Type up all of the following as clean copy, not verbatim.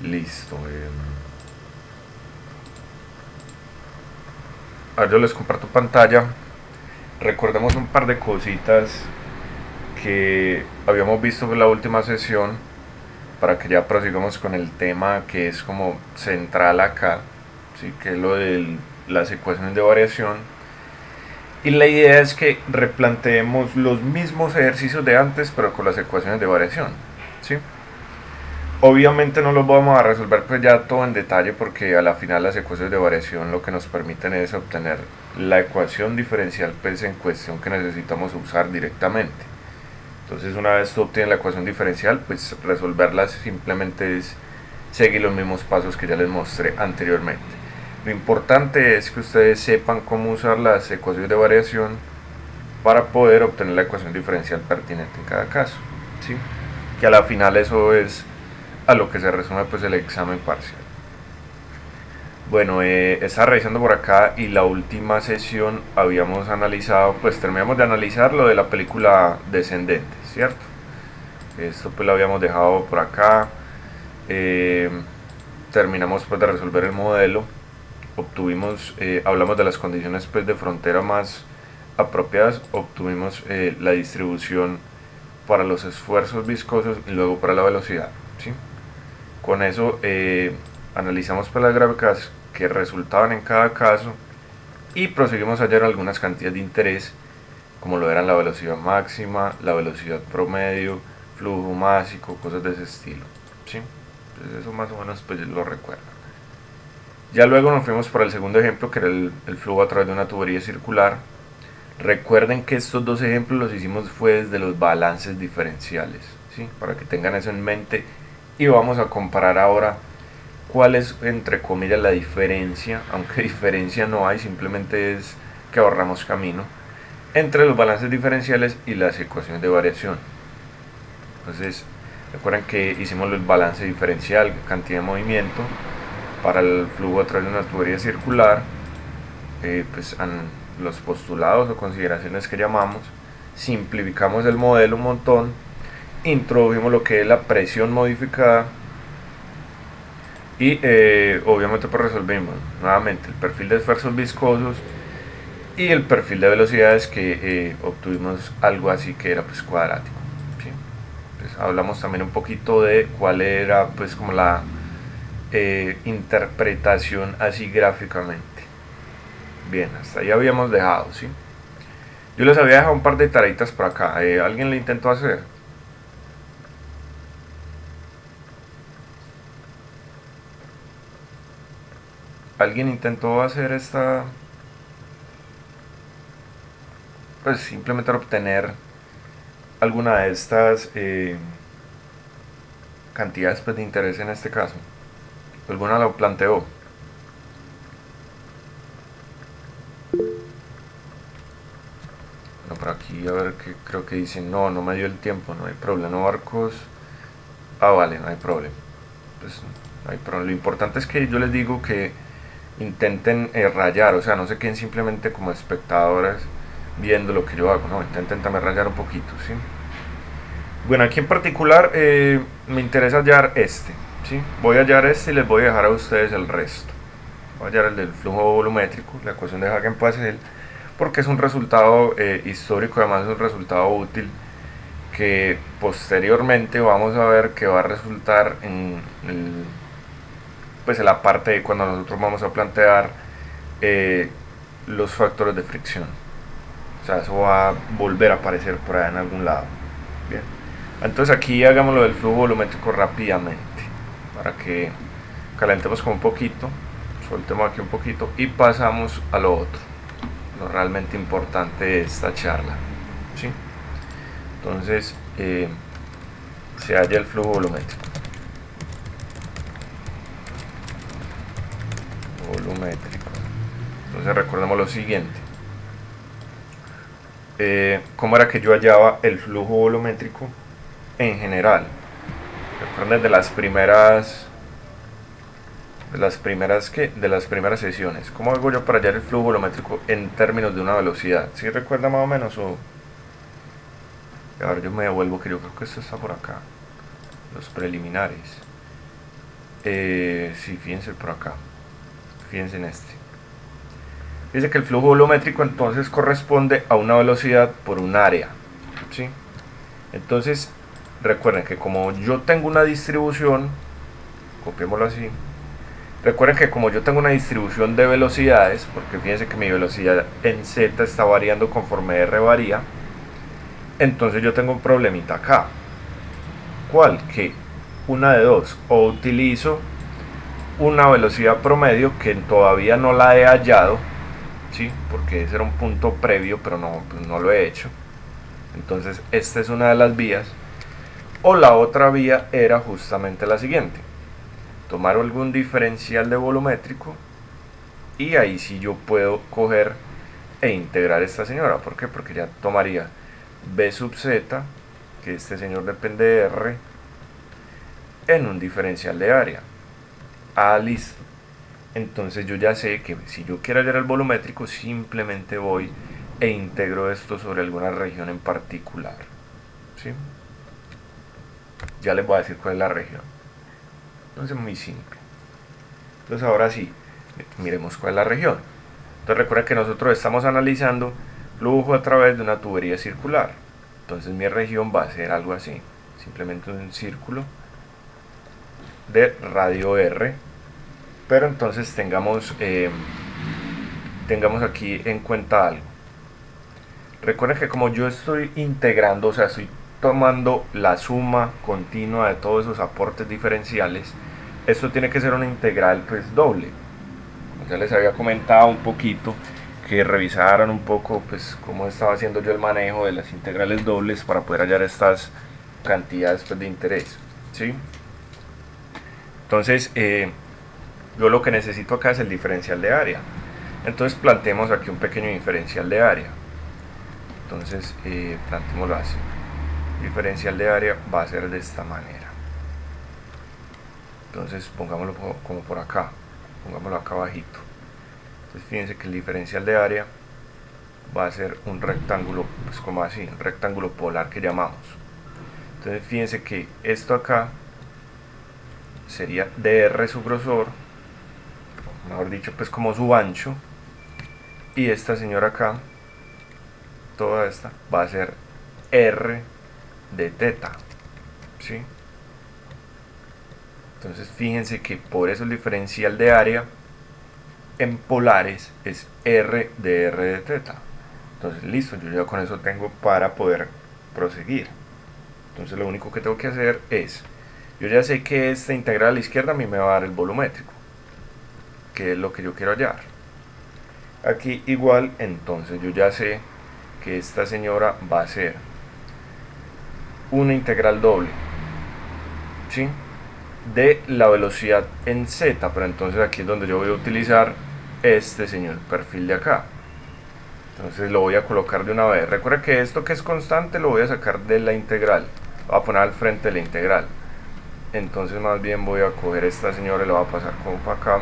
Listo. Ahora yo les comparto pantalla. Recordemos un par de cositas que habíamos visto en la última sesión para que ya prosigamos con el tema que es como central acá, ¿sí? Que es lo de las ecuaciones de variación. Y la idea es que replanteemos los mismos ejercicios de antes, pero con las ecuaciones de variación, ¿sí? Obviamente no los vamos a resolver pues ya todo en detalle porque a la final las ecuaciones de variación lo que nos permiten es obtener la ecuación diferencial pues en cuestión que necesitamos usar directamente. Entonces una vez tú obtienes la ecuación diferencial, pues resolverla simplemente es seguir los mismos pasos que ya les mostré anteriormente. Lo importante es que ustedes sepan cómo usar las ecuaciones de variación para poder obtener la ecuación diferencial pertinente en cada caso, ¿sí? Que a la final eso es a lo que se resume pues el examen parcial. Bueno, estaba revisando por acá y la última sesión habíamos analizado, pues terminamos de analizar lo de la película Descendentes, ¿cierto? Esto pues lo habíamos dejado por acá. Eh, Terminamos pues de resolver el modelo. Obtuvimos, hablamos de las condiciones pues de frontera más apropiadas. Obtuvimos la distribución para los esfuerzos viscosos y luego para la velocidad, ¿sí? Con eso analizamos pues las gráficas que resultaban en cada caso y proseguimos a hallar algunas cantidades de interés como lo eran la velocidad máxima, la velocidad promedio, flujo másico, cosas de ese estilo, ¿sí? Entonces eso más o menos pues lo recuerdo. Ya luego nos fuimos para el segundo ejemplo que era el flujo a través de una tubería circular. Recuerden que estos dos ejemplos los hicimos fue desde los balances diferenciales, ¿sí? Para que tengan eso en mente y vamos a comparar ahora cuál es entre comillas la diferencia, aunque diferencia no hay, simplemente es que ahorramos camino entre los balances diferenciales y las ecuaciones de variación. Entonces recuerden que hicimos el balance diferencial, cantidad de movimiento para el flujo a través de una tubería circular, pues los postulados o consideraciones que llamamos, simplificamos el modelo un montón, introdujimos lo que es la presión modificada y obviamente pues resolvimos nuevamente el perfil de esfuerzos viscosos y el perfil de velocidades que obtuvimos algo así que era pues cuadrático, ¿sí? Pues hablamos también un poquito de cuál era pues como la interpretación así gráficamente. Bien, hasta ahí habíamos dejado, ¿sí? Yo les había dejado un par de tareitas por acá. ¿Alguien le intentó hacer? ¿Alguien intentó hacer esta? Pues simplemente obtener alguna de estas cantidades pues, de interés en este caso. ¿Alguna lo planteó? Bueno, por aquí a ver que creo que dicen no, no me dio el tiempo, no hay problema, no barcos. Ah, vale, no hay problema. Pues no hay problema. Lo importante es que yo les digo que intenten rayar, o sea, no se queden simplemente como espectadores viendo lo que yo hago, no, intenten también rayar un poquito, ¿sí? Bueno, aquí en particular me interesa hallar este, ¿sí? Voy a hallar este y les voy a dejar a ustedes el resto. Voy a hallar el del flujo volumétrico, la ecuación de Hagen-Poiseuille, porque es un resultado histórico, además es un resultado útil que posteriormente vamos a ver que va a resultar pues en la parte de cuando nosotros vamos a plantear eh, los factores de fricción. O sea, eso va a volver a aparecer por allá en algún lado. Bien. Entonces aquí hagamos lo del flujo volumétrico rápidamente. Para que calentemos como un poquito. Soltemos aquí un poquito. Y pasamos a lo otro. Lo realmente importante de esta charla. ¿Sí? Entonces se halla el flujo volumétrico. Volumétrico. Entonces recordemos lo siguiente. ¿Cómo era que yo hallaba el flujo volumétrico en general? Recuerden de las primeras sesiones. ¿Cómo hago yo para hallar el flujo volumétrico en términos de una velocidad? ¿Sí recuerda más o menos? A ver, yo me devuelvo que yo creo que esto está por acá. Los preliminares. Sí, fíjense por acá, fíjense en este. Dice que el flujo volumétrico entonces corresponde a una velocidad por un área, ¿sí? Entonces, recuerden que como yo tengo una distribución, copiémoslo así, recuerden que como yo tengo una distribución de velocidades, porque fíjense que mi velocidad en z está variando conforme r varía, entonces yo tengo un problemita acá. ¿Cuál? Que una de dos, o utilizo una velocidad promedio que todavía no la he hallado, ¿sí? Porque ese era un punto previo, pero no, pues no lo he hecho. Entonces esta es una de las vías. O la otra vía era justamente la siguiente: tomar algún diferencial de volumétrico y ahí sí yo puedo coger e integrar esta señora. ¿Por qué? Porque ya tomaría b sub z, que este señor depende de r, en un diferencial de área. Ah, listo. Entonces yo ya sé que si yo quiero hallar el volumétrico, simplemente voy e integro esto sobre alguna región en particular, ¿sí? Ya les voy a decir cuál es la región. Entonces muy simple. Entonces ahora sí, miremos cuál es la región. Entonces recuerda que nosotros estamos analizando flujo a través de una tubería circular. Entonces mi región va a ser algo así, simplemente un círculo de radio r. Pero entonces tengamos aquí en cuenta algo. Recuerden que como yo estoy integrando, o sea, estoy tomando la suma continua de todos esos aportes diferenciales, esto tiene que ser una integral pues doble. Ya les había comentado un poquito que revisaran un poco pues cómo estaba haciendo yo el manejo de las integrales dobles para poder hallar estas cantidades pues, de interés, ¿sí? Entonces yo lo que necesito acá es el diferencial de área. Entonces planteemos aquí un pequeño diferencial de área. Entonces planteémoslo así: diferencial de área va a ser de esta manera. Entonces pongámoslo como por acá, pongámoslo acá abajito. Entonces fíjense que el diferencial de área va a ser un rectángulo, pues como así, un rectángulo polar que llamamos. Entonces fíjense que esto acá sería dr su grosor, mejor dicho pues como su ancho, y esta señora acá, toda esta, va a ser r de teta, ¿sí? Entonces fíjense que por eso el diferencial de área en polares es r de teta. Entonces listo, yo ya con eso tengo para poder proseguir. Entonces lo único que tengo que hacer es, yo ya sé que esta integral a la izquierda a mí me va a dar el volumétrico, que es lo que yo quiero hallar. Aquí igual, entonces yo ya sé que esta señora va a ser una integral doble, ¿sí? De la velocidad en z, pero entonces aquí es donde yo voy a utilizar este señor perfil de acá. Entonces lo voy a colocar de una vez. Recuerda que esto que es constante lo voy a sacar de la integral, lo voy a poner al frente de la integral. Entonces más bien voy a coger esta señora y la voy a pasar como para acá,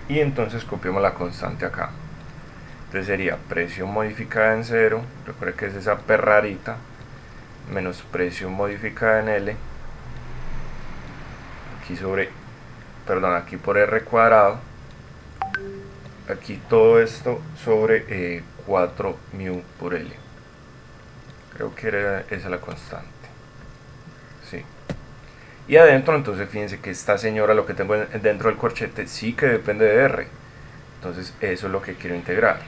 y entonces copiamos la constante acá. Entonces sería presión modificada en 0, recuerda que es esa perrarita, menos presión modificada en L, aquí aquí por R cuadrado, aquí todo esto sobre 4 mu por L. Creo que era esa la constante. Sí. Y adentro, entonces fíjense que esta señora, lo que tengo dentro del corchete, sí que depende de R. Entonces eso es lo que quiero integrar.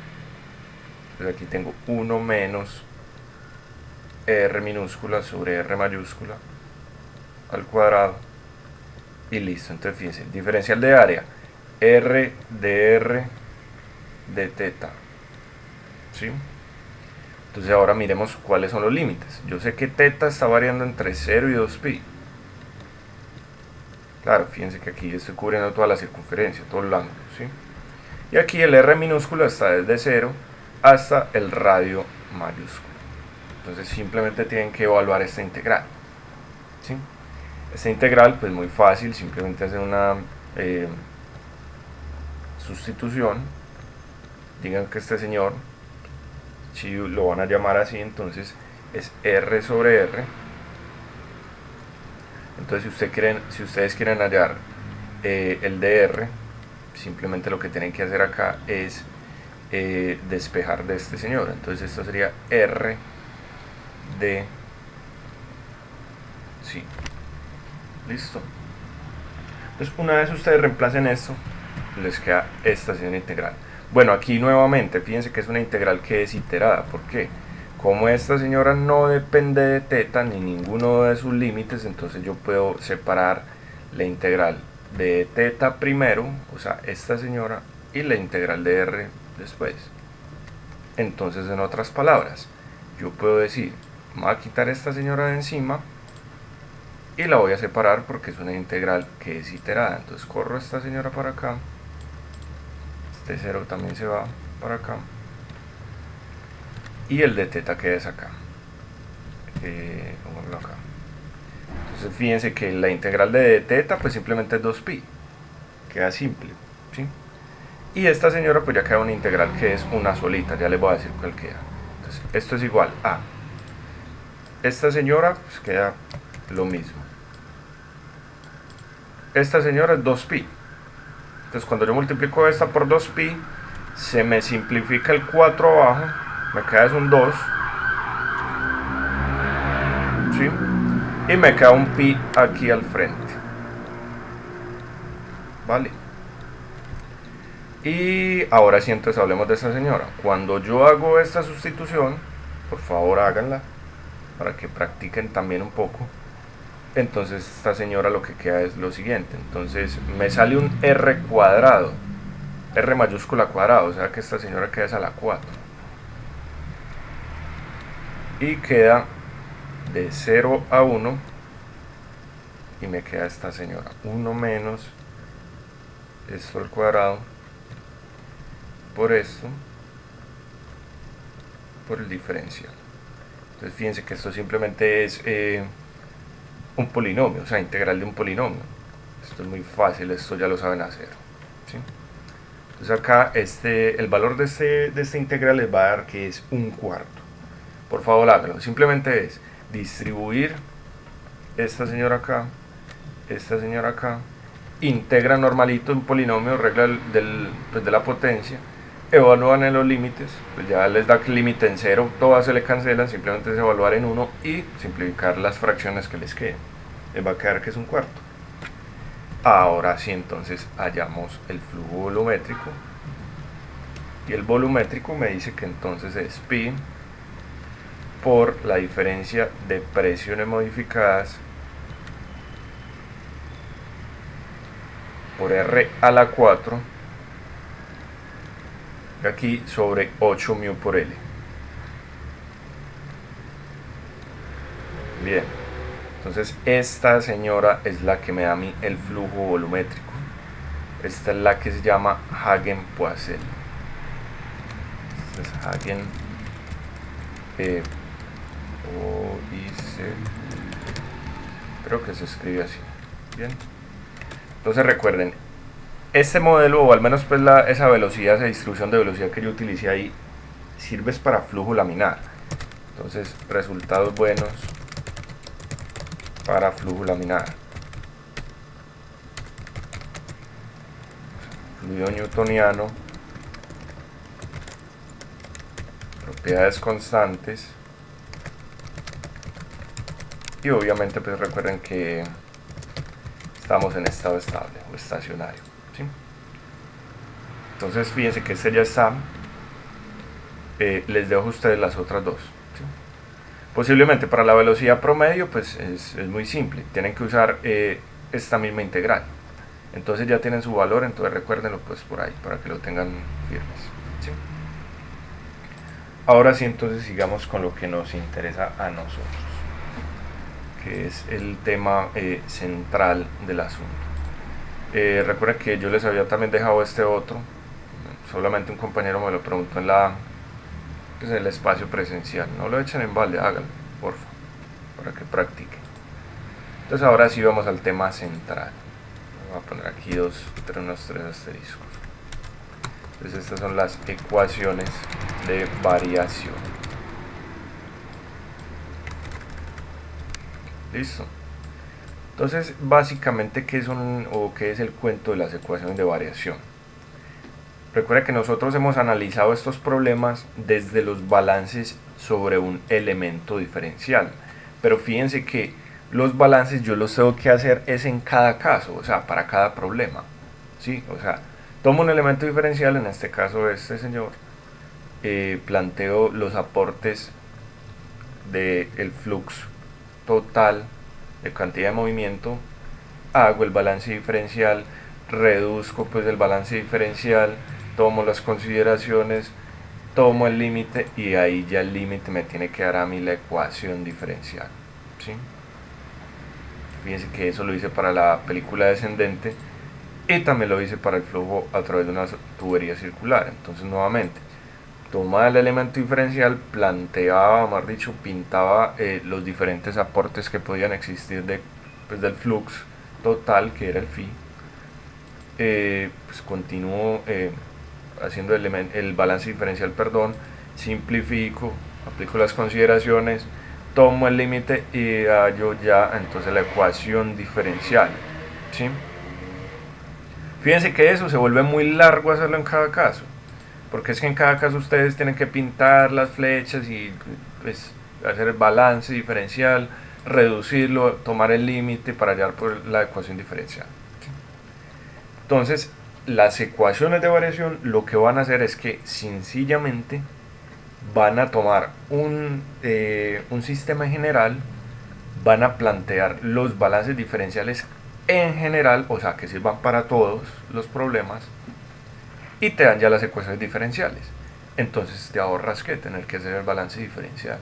Entonces aquí tengo 1 menos R minúscula sobre R mayúscula al cuadrado. Y listo. Entonces fíjense, diferencial de área, R de R de teta, ¿sí? Entonces ahora miremos cuáles son los límites. Yo sé que teta está variando entre 0 y 2pi. Claro, fíjense que aquí estoy cubriendo toda la circunferencia, todo el ángulo, ¿sí? Y aquí el R minúscula está desde 0 hasta el radio mayúsculo. Entonces simplemente tienen que evaluar esta integral, ¿sí? Esta integral pues muy fácil, simplemente hacen una sustitución. Digan que este señor, si lo van a llamar así, entonces es R sobre R. Entonces si ustedes quieren hallar el dr, simplemente lo que tienen que hacer acá es despejar de este señor. Entonces esto sería r de sí. Listo. Entonces una vez ustedes reemplacen esto, les queda esta señora integral. Bueno, aquí nuevamente fíjense que es una integral que es iterada. ¿Por qué? Como esta señora no depende de teta ni ninguno de sus límites, entonces yo puedo separar la integral de teta primero, o sea, esta señora, y la integral de r después. Entonces, en otras palabras, yo puedo decir, voy a quitar esta señora de encima y la voy a separar porque es una integral que es iterada. Entonces corro esta señora para acá, este 0 también se va para acá, y el de teta queda es acá. Pongámoslo acá. Entonces fíjense que la integral de teta pues simplemente es 2pi, queda simple, ¿sí? Y esta señora pues ya queda una integral que es una solita, ya les voy a decir cuál queda. Entonces esto es igual a esta señora, pues queda lo mismo. Esta señora es 2pi. Entonces cuando yo multiplico esta por 2pi, se me simplifica el 4 abajo, me queda es un 2, ¿sí? Y me queda un pi aquí al frente, ¿vale? Y ahora sí, entonces hablemos de esta señora. Cuando yo hago esta sustitución, por favor háganla para que practiquen también un poco. Entonces esta señora lo que queda es lo siguiente. Entonces me sale un r cuadrado, r mayúscula cuadrado, o sea que esta señora queda es a la 4. Y queda de 0 a 1, y me queda esta señora, 1 menos esto al cuadrado por esto, por el diferencial. Entonces fíjense que esto simplemente es un polinomio, o sea, integral de un polinomio. Esto es muy fácil, esto ya lo saben hacer, ¿sí? Entonces acá el valor de esta integral les va a dar que es un cuarto. Por favor háganlo, simplemente es distribuir esta señora acá, integra normalito un polinomio, regla pues de la potencia, evalúan en los límites, pues ya les da que el límite en 0, todas se le cancelan, simplemente es evaluar en 1 y simplificar las fracciones que les queden. Les va a quedar que es un cuarto. Ahora sí, entonces hallamos el flujo volumétrico, y el volumétrico me dice que entonces es pi por la diferencia de presiones modificadas por r a la 4 aquí sobre 8 mu por L. Bien, entonces esta señora es la que me da a mí el flujo volumétrico. Esta es la que se llama Hagen-Poiseuille. Esta es Hagen creo que se escribe así. Bien, entonces recuerden, este modelo, o al menos pues esa velocidad, esa distribución de velocidad que yo utilicé ahí, sirve para flujo laminar. Entonces, resultados buenos para flujo laminar. Fluido newtoniano, propiedades constantes, y obviamente pues recuerden que estamos en estado estable o estacionario, ¿sí? Entonces fíjense que este ya está. Les dejo a ustedes las otras dos, ¿sí? Posiblemente para la velocidad promedio pues es muy simple, tienen que usar esta misma integral. Entonces ya tienen su valor, entonces recuérdenlo pues por ahí para que lo tengan firmes, ¿sí? Ahora sí, entonces sigamos con lo que nos interesa a nosotros, que es el tema central del asunto. Recuerden que yo les había también dejado este otro, solamente un compañero me lo preguntó en el espacio presencial. No lo echen en balde, háganlo, porfa, para que practiquen. Entonces ahora sí vamos al tema central. Voy a poner aquí unos tres asteriscos. Entonces estas son las ecuaciones de variación. Listo. Entonces, básicamente, ¿qué son o qué es el cuento de las ecuaciones de variación? Recuerda que nosotros hemos analizado estos problemas desde los balances sobre un elemento diferencial, pero fíjense que los balances yo los tengo que hacer es en cada caso, o sea, para cada problema, ¿sí? O sea, tomo un elemento diferencial, en este caso este señor, planteo los aportes del flux total de cantidad de movimiento, hago el balance diferencial, reduzco pues el balance diferencial, tomo las consideraciones, tomo el límite y ahí ya el límite me tiene que dar a mí la ecuación diferencial, ¿sí? Fíjense que eso lo hice para la película descendente y también lo hice para el flujo a través de una tubería circular. Entonces nuevamente tomaba el elemento diferencial, planteaba, más dicho, pintaba los diferentes aportes que podían existir pues, del flux total, que era el phi. Pues continúo haciendo el balance diferencial, perdón, simplifico, aplico las consideraciones, tomo el límite y hallo ya entonces la ecuación diferencial, ¿sí? Fíjense que eso se vuelve muy largo hacerlo en cada caso, porque es que en cada caso ustedes tienen que pintar las flechas y pues, hacer el balance diferencial, reducirlo, tomar el límite para hallar por la ecuación diferencial. Entonces, las ecuaciones de variación lo que van a hacer es que sencillamente van a tomar un sistema en general, van a plantear los balances diferenciales en general, o sea, que sirvan para todos los problemas, y te dan ya las ecuaciones diferenciales. Entonces te ahorras que tener que hacer el balance diferencial.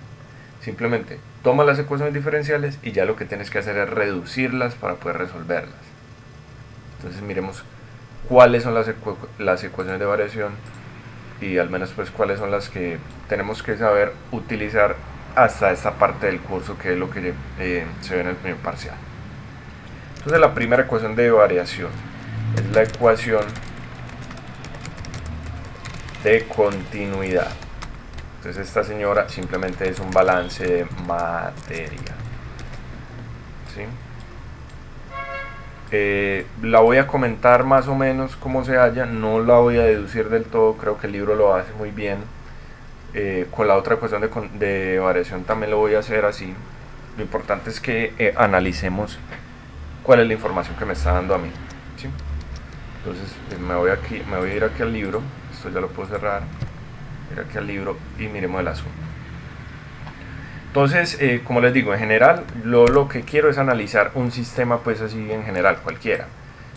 Simplemente toma las ecuaciones diferenciales y ya lo que tienes que hacer es reducirlas para poder resolverlas. Entonces miremos cuáles son las ecuaciones de variación y al menos pues cuáles son las que tenemos que saber utilizar hasta esta parte del curso, que es lo que se ve en el primer parcial. Entonces la primera ecuación de variación es la ecuación de continuidad. Entonces esta señora simplemente es un balance de materia, ¿sí? La voy a comentar más o menos cómo se halla, no la voy a deducir del todo, creo que el libro lo hace muy bien. Con la otra ecuación de variación también lo voy a hacer así. Lo importante es que analicemos cuál es la información que me está dando a mí, ¿sí? Entonces me voy a ir aquí al libro, esto ya lo puedo cerrar, ir aquí al libro y miremos el asunto. Entonces, como les digo, en general, lo que quiero es analizar un sistema, pues así en general, cualquiera.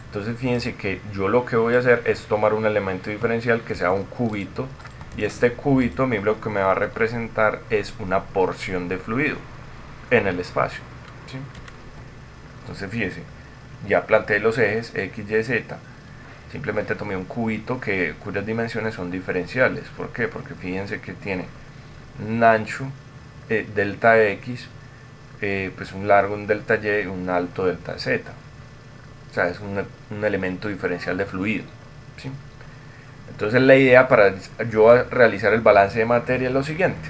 Entonces, fíjense que yo lo que voy a hacer es tomar un elemento diferencial que sea un cubito, y este cubito, mi lo que me va a representar es una porción de fluido en el espacio, ¿sí? Entonces, fíjense, ya planteé los ejes X, Y, Z. Simplemente tomé un cubito cuyas dimensiones son diferenciales. ¿Por qué? Porque fíjense que tiene un ancho delta X, pues un largo un delta Y, un alto delta Z. O sea, es un elemento diferencial de fluido, ¿sí? Entonces la idea para yo realizar el balance de materia es lo siguiente.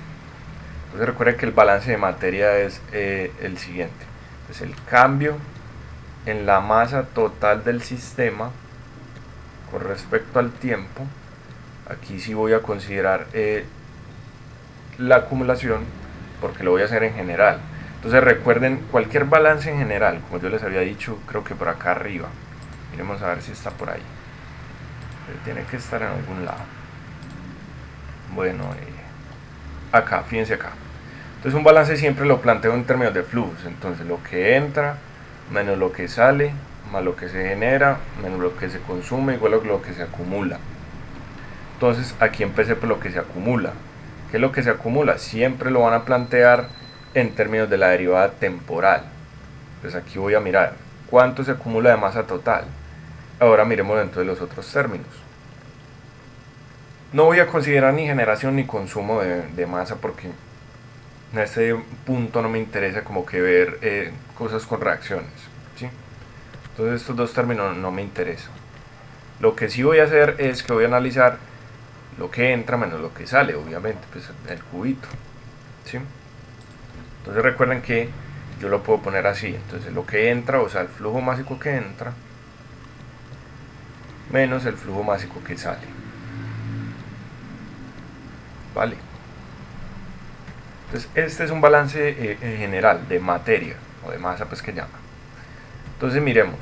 Entonces recuerden que el balance de materia es el siguiente. Es el cambio en la masa total del sistema con respecto al tiempo. Aquí sí voy a considerar la acumulación, porque lo voy a hacer en general. Entonces recuerden, cualquier balance en general, como yo les había dicho, creo que por acá arriba, miremos a ver si está por ahí, pero tiene que estar en algún lado. Bueno, acá, fíjense acá. Entonces un balance siempre lo planteo en términos de flujos. Entonces lo que entra menos lo que sale, más lo que se genera, menos lo que se consume, igual a lo que se acumula. Entonces aquí empecé por lo que se acumula. ¿Qué es lo que se acumula? Siempre lo van a plantear en términos de la derivada temporal. Entonces aquí voy a mirar cuánto se acumula de masa total. Ahora miremos dentro de los otros términos. No voy a considerar ni generación ni consumo de masa, porque en este punto no me interesa como que ver cosas con reacciones, ¿sí? Entonces estos dos términos no me interesan. Lo que sí voy a hacer es que voy a analizar lo que entra menos lo que sale, obviamente, pues el cubito, ¿sí? Entonces recuerden que yo lo puedo poner así. Entonces lo que entra, o sea, el flujo másico que entra menos el flujo másico que sale. Vale. Entonces este es un balance general de materia o de masa, pues que llama. Entonces miremos,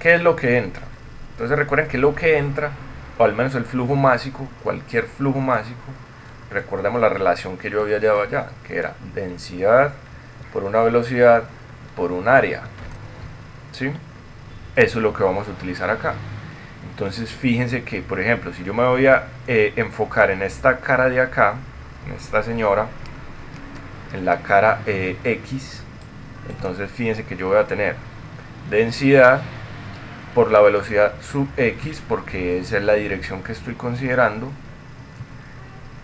¿qué es lo que entra? Entonces recuerden que lo que entra, o al menos el flujo másico, cualquier flujo másico, recordemos la relación que yo había llevado allá, que era densidad por una velocidad por un área. ¿Sí? Eso es lo que vamos a utilizar acá. Entonces fíjense que, por ejemplo, si yo me voy a enfocar en esta cara de acá, en esta señora, en la cara X, entonces fíjense que yo voy a tener densidad por la velocidad sub X, porque esa es la dirección que estoy considerando.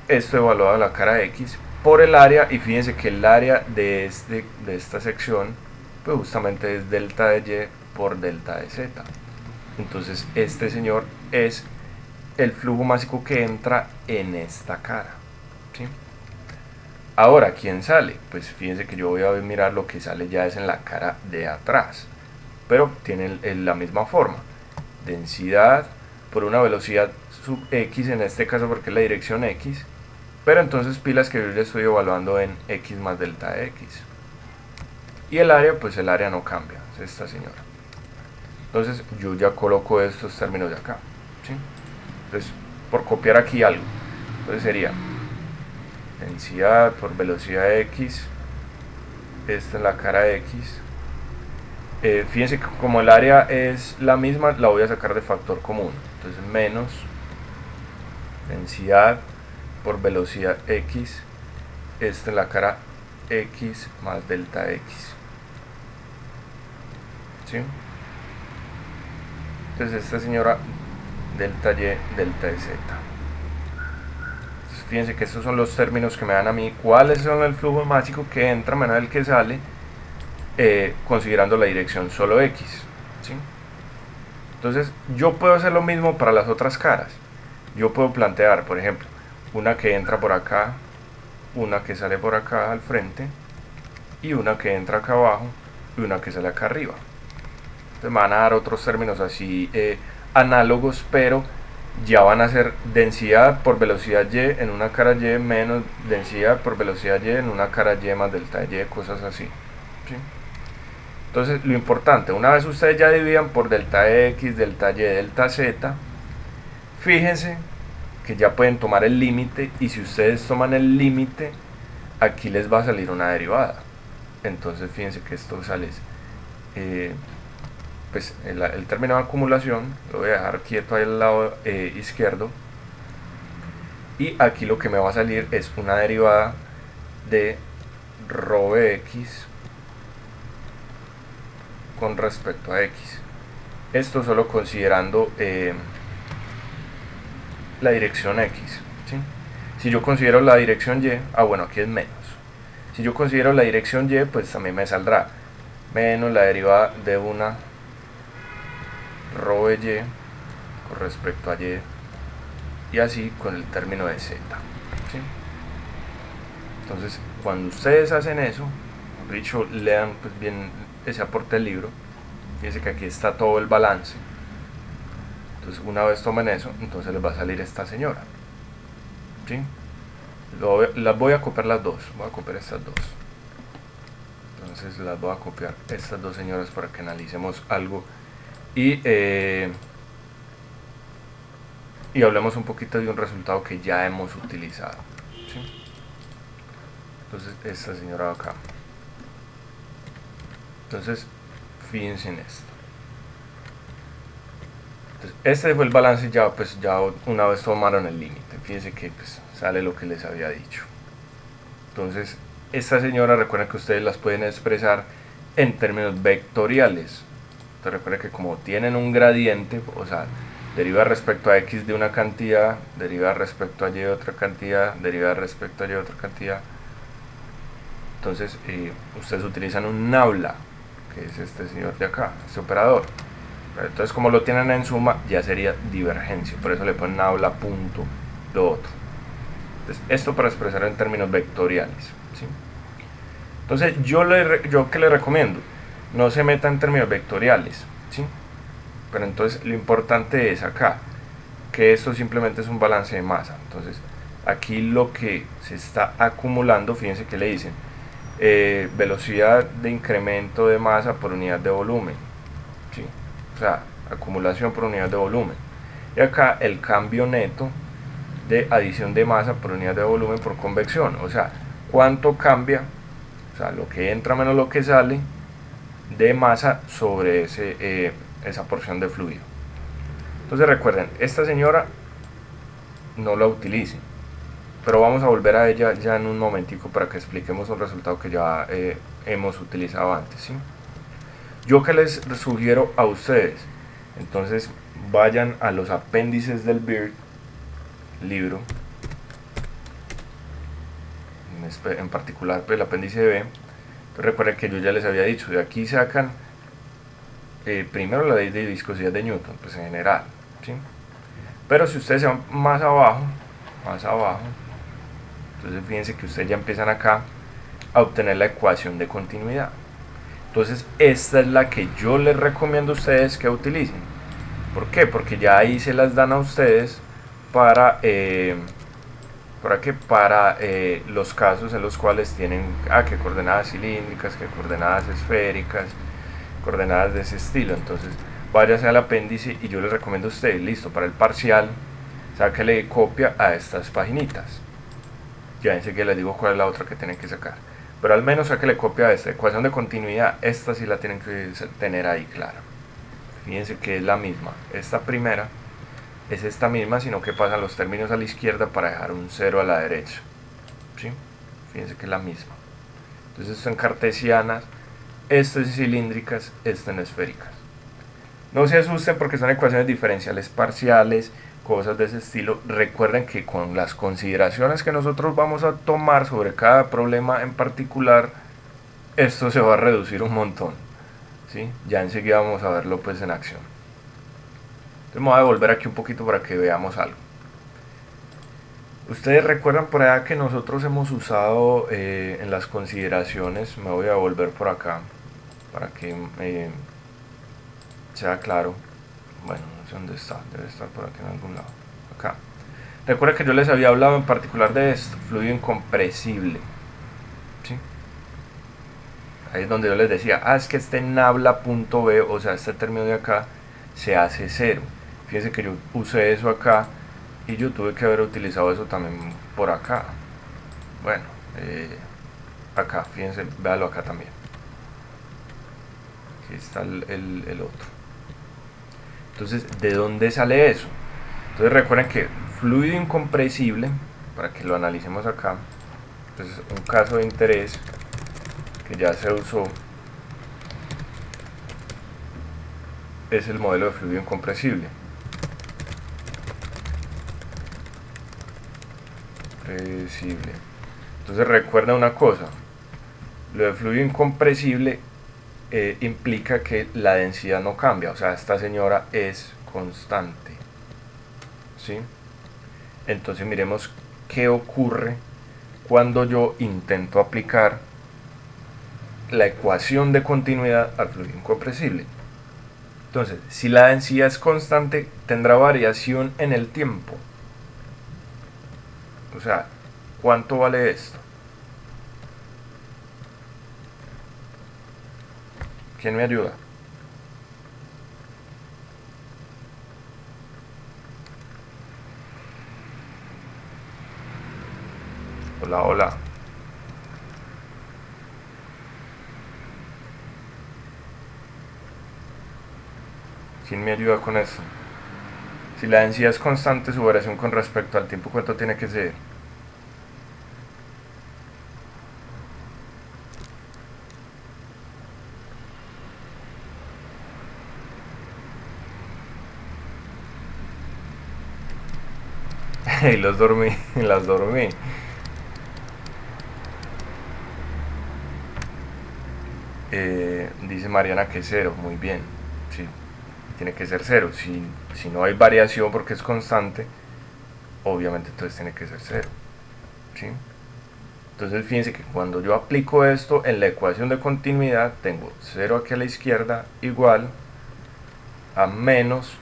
Esto evaluado en la cara X por el área, y fíjense que el área de esta sección pues justamente es delta de Y por delta de Z. Entonces este señor es el flujo másico que entra en esta cara, ¿sí? Ahora, ¿quién sale? Pues fíjense que yo voy a mirar lo que sale ya es en la cara de atrás, pero tiene la misma forma, densidad por una velocidad sub X, en este caso porque es la dirección X, pero entonces pilas que yo ya estoy evaluando en X más delta de X. Y el área, pues el área no cambia, es esta señora. Entonces yo ya coloco estos términos de acá, ¿sí? Entonces, por copiar aquí algo, entonces sería densidad por velocidad X, esta es la cara X. Fíjense que como el área es la misma, la voy a sacar de factor común. Entonces menos densidad por velocidad X, esta es la cara X más delta X. ¿Sí? Entonces esta señora delta Y, delta Z. Entonces fíjense que estos son los términos que me dan a mí cuáles son el flujo másico que entra menos el que sale, considerando la dirección solo X, ¿sí? Entonces yo puedo hacer lo mismo para las otras caras. Yo puedo plantear, por ejemplo, una que entra por acá, una que sale por acá al frente, y una que entra acá abajo y una que sale acá arriba. Entonces me van a dar otros términos así análogos, pero ya van a ser densidad por velocidad Y en una cara Y menos densidad por velocidad Y en una cara Y más delta Y, cosas así, ¿sí? Entonces lo importante, una vez ustedes ya dividan por delta X, delta Y, delta Z, fíjense que ya pueden tomar el límite, y si ustedes toman el límite, aquí les va a salir una derivada. Entonces fíjense que esto sale pues el término de acumulación lo voy a dejar quieto ahí al lado izquierdo, y aquí lo que me va a salir es una derivada de rho x con respecto a x. Esto solo considerando la dirección x, ¿sí? Si yo considero la dirección y, bueno, aquí es menos. Si yo considero la dirección y, pues también me saldrá menos la derivada de una rho y con respecto a y así con el término de z, ¿sí? Entonces cuando ustedes hacen eso, dicho, lean pues bien ese aporte del libro, fíjense que aquí está todo el balance. Entonces una vez tomen eso, entonces les va a salir esta señora, ¿sí? Las voy a copiar las dos, voy a copiar estas dos. Entonces las voy a copiar estas dos señoras para que analicemos algo y hablemos un poquito de un resultado que ya hemos utilizado, ¿sí? Entonces esta señora de acá. Entonces fíjense en esto. Entonces, este fue el balance ya, pues ya una vez tomaron el límite. Fíjense que pues sale lo que les había dicho. Entonces esta señora, recuerden que ustedes las pueden expresar en términos vectoriales. Entonces recuerden que como tienen un gradiente, o sea, deriva respecto a x de una cantidad, deriva respecto a y de otra cantidad, deriva respecto a y de otra cantidad. Entonces ustedes utilizan un nabla, que es este señor de acá, este operador. Entonces como lo tienen en suma, ya sería divergencia, por eso le ponen nabla punto lo otro. Entonces esto para expresar en términos vectoriales, ¿sí? Entonces yo que le recomiendo, no se meta en términos vectoriales, ¿sí? Pero entonces lo importante es acá, que esto simplemente es un balance de masa. Entonces aquí lo que se está acumulando, fíjense que le dicen, velocidad de incremento de masa por unidad de volumen, ¿sí? O sea, acumulación por unidad de volumen. Y acá el cambio neto de adición de masa por unidad de volumen por convección, o sea, cuánto cambia, o sea, lo que entra menos lo que sale de masa sobre esa porción de fluido. Entonces recuerden, esta señora no la utilicen, pero vamos a volver a ella ya en un momentico para que expliquemos un resultado que ya hemos utilizado antes, ¿sí? Yo que les sugiero a ustedes, entonces vayan a los apéndices del BIRD libro, en particular pues el apéndice B. Entonces recuerden que yo ya les había dicho, de aquí sacan primero la ley de viscosidad de Newton, pues en general, ¿sí? Pero si ustedes se van más abajo, entonces fíjense que ustedes ya empiezan acá a obtener la ecuación de continuidad. Entonces esta es la que yo les recomiendo a ustedes que utilicen. ¿Por qué? Porque ya ahí se las dan a ustedes para los casos en los cuales tienen que coordenadas cilíndricas, que coordenadas esféricas, coordenadas de ese estilo. Entonces váyase al apéndice y yo les recomiendo a ustedes, listo, para el parcial, sáquele copia a estas paginitas. Ya enseguida les digo cuál es la otra que tienen que sacar. Pero al menos sáquele copia a esta ecuación de continuidad, esta sí la tienen que tener ahí clara. Fíjense que es la misma. Esta primera es esta misma, sino que pasan los términos a la izquierda para dejar un 0 a la derecha, ¿sí? Fíjense que es la misma. Entonces esto en cartesianas, esto en cilíndricas, esto en esféricas. No se asusten porque son ecuaciones diferenciales parciales, cosas de ese estilo. Recuerden que con las consideraciones que nosotros vamos a tomar sobre cada problema en particular, esto se va a reducir un montón, ¿sí? Ya enseguida vamos a verlo pues en acción. Entonces me voy a devolver aquí un poquito para que veamos algo. Ustedes recuerdan por allá que nosotros hemos usado en las consideraciones, me voy a volver por acá para que sea claro. Bueno, no sé dónde está, debe estar por aquí en algún lado. Acá. Recuerden que yo les había hablado en particular de esto, fluido incompresible, ¿sí? Ahí es donde yo les decía, es que este nabla.b, o sea, este término de acá, se hace cero. Fíjense que yo puse eso acá y yo tuve que haber utilizado eso también por acá. Bueno, acá, fíjense, véalo acá también. Aquí está el otro. Entonces, ¿de dónde sale eso? Entonces recuerden que fluido incompresible, para que lo analicemos acá, entonces un caso de interés que ya se usó es el modelo de fluido incompresible. Entonces recuerda una cosa, lo de fluido incompresible implica que la densidad no cambia, o sea, esta señora es constante, ¿sí? Entonces miremos qué ocurre cuando yo intento aplicar la ecuación de continuidad al fluido incompresible. Entonces, si la densidad es constante, tendrá variación en el tiempo. O sea, ¿cuánto vale esto? ¿Quién me ayuda? Hola, hola. ¿Quién me ayuda con esto? Si la densidad es constante, su variación con respecto al tiempo, ¿cuánto tiene que ser? Y las dormí. Dice Mariana que es cero, muy bien, sí, tiene que ser cero. Si no hay variación porque es constante, obviamente entonces tiene que ser cero, ¿sí? Entonces fíjense que cuando yo aplico esto en la ecuación de continuidad, tengo 0 aquí a la izquierda igual a menos.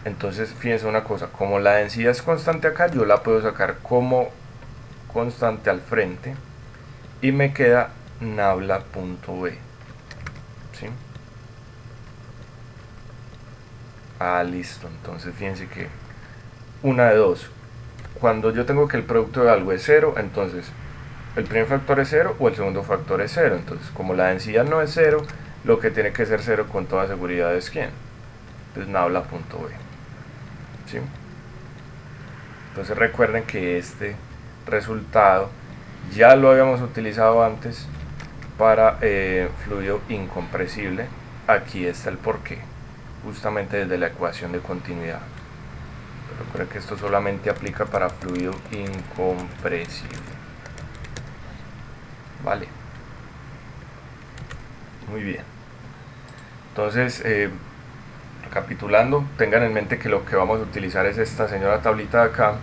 Entonces fíjense una cosa, como la densidad es constante acá, yo la puedo sacar como constante al frente y me queda nabla.b. ¿Sí? Listo. Entonces fíjense que una de dos. Cuando yo tengo que el producto de algo es 0, entonces el primer factor es 0 o el segundo factor es 0. Entonces, como la densidad no es 0, lo que tiene que ser 0 con toda seguridad es ¿quién? Entonces nabla.b. ¿Sí? Entonces recuerden que este resultado ya lo habíamos utilizado antes para fluido incompresible. Aquí está el porqué, justamente desde la ecuación de continuidad. Pero recuerden que esto solamente aplica para fluido incompresible. Vale. Muy bien. Entonces, recapitulando, tengan en mente que lo que vamos a utilizar es esta señora tablita de acá.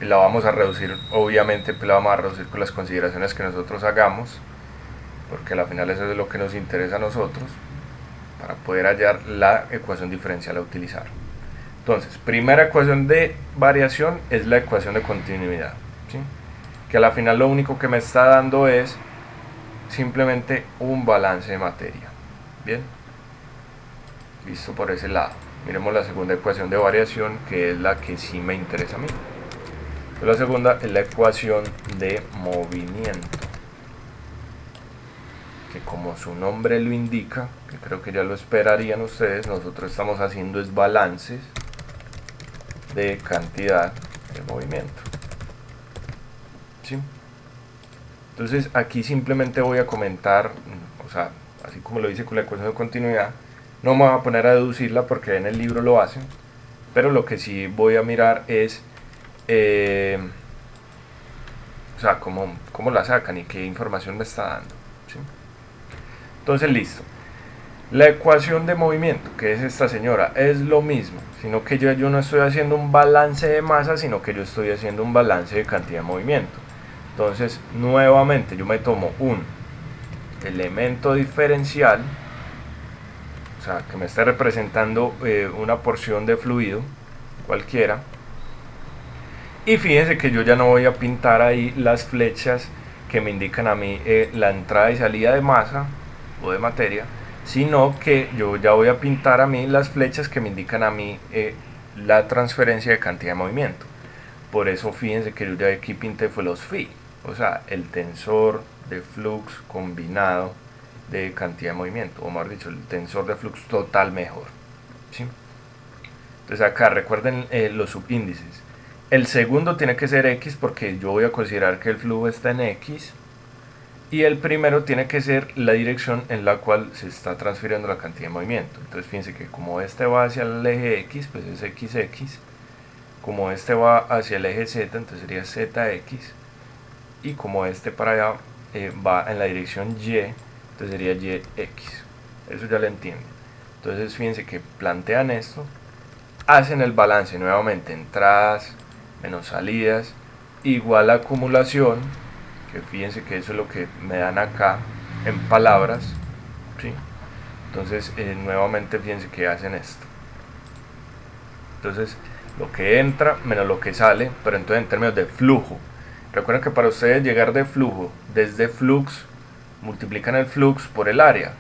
La vamos a reducir, obviamente la vamos a reducir con las consideraciones que nosotros hagamos, porque al final eso es lo que nos interesa a nosotros, para poder hallar la ecuación diferencial a utilizar. Entonces, primera ecuación de variación es la ecuación de continuidad, ¿sí? Que al final lo único que me está dando es simplemente un balance de materia. Bien, listo por ese lado. Miremos la segunda ecuación de variación, que es la que sí me interesa a mí. La segunda es la ecuación de movimiento, que como su nombre lo indica, que creo que ya lo esperarían ustedes, nosotros estamos haciendo es balances de cantidad de movimiento. ¿Sí? Entonces aquí simplemente voy a comentar, o sea, así como lo hice con la ecuación de continuidad, no me voy a poner a deducirla porque en el libro lo hacen, pero lo que sí voy a mirar es o sea, cómo la sacan y qué información me está dando. ¿Sí? Entonces, listo. La ecuación de movimiento, que es esta señora, es lo mismo, sino que yo no estoy haciendo un balance de masa, sino que yo estoy haciendo un balance de cantidad de movimiento. Entonces, nuevamente, yo me tomo un elemento diferencial, o sea, que me esté representando una porción de fluido cualquiera, y fíjense que yo ya no voy a pintar ahí las flechas que me indican a mí la entrada y salida de masa o de materia, sino que yo ya voy a pintar a mí las flechas que me indican a mí la transferencia de cantidad de movimiento. Por eso fíjense que yo ya aquí pinté fue los phi, o sea, el tensor de flux combinado de cantidad de movimiento, o mejor dicho, el tensor de flux total mejor. ¿Sí? Entonces acá recuerden los subíndices. El segundo tiene que ser X porque yo voy a considerar que el flujo está en X. Y el primero tiene que ser la dirección en la cual se está transfiriendo la cantidad de movimiento. Entonces fíjense que como este va hacia el eje X, pues es XX. Como este va hacia el eje Z, entonces sería ZX. Y como este para allá va en la dirección Y, entonces sería YX. Eso ya lo entienden. Entonces fíjense que plantean esto, hacen el balance nuevamente, entradas menos salidas, igual a acumulación, que fíjense que eso es lo que me dan acá en palabras, ¿sí? Entonces nuevamente fíjense que hacen esto. Entonces lo que entra menos lo que sale, pero entonces en términos de flujo. Recuerden que para ustedes llegar de flujo desde flux, multiplican el flux por el área.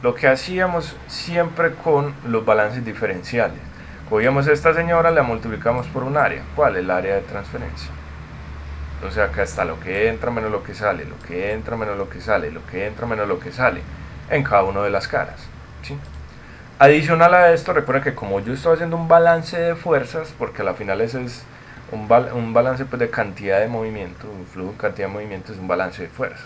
Lo que hacíamos siempre con los balances diferenciales. Cogíamos a esta señora, la multiplicamos por un área. ¿Cuál? El área de transferencia. Entonces acá está lo que entra menos lo que sale, lo que entra menos lo que sale, lo que entra menos lo que sale, en cada una de las caras. ¿Sí? Adicional a esto, recuerden que como yo estoy haciendo un balance de fuerzas, porque al final ese es un balance pues, de cantidad de movimiento, un flujo en cantidad de movimiento es un balance de fuerza.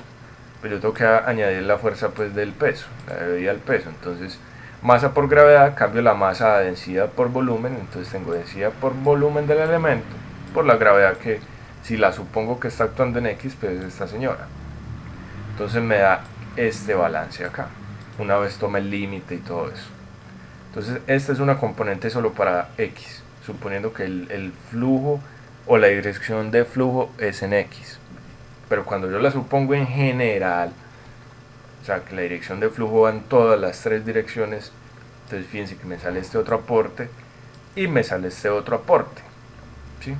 Pues yo tengo que añadir la fuerza pues del peso, la debida del peso. Entonces, masa por gravedad, cambio la masa a densidad por volumen, entonces tengo densidad por volumen del elemento, por la gravedad que, si la supongo que está actuando en X, pues es esta señora. Entonces me da este balance acá, una vez tome el límite y todo eso. Entonces esta es una componente solo para X, suponiendo que el flujo o la dirección de flujo es en X. Pero cuando yo la supongo en general, o sea que la dirección de flujo va en todas las tres direcciones, entonces fíjense que me sale este otro aporte y me sale este otro aporte, ¿sí?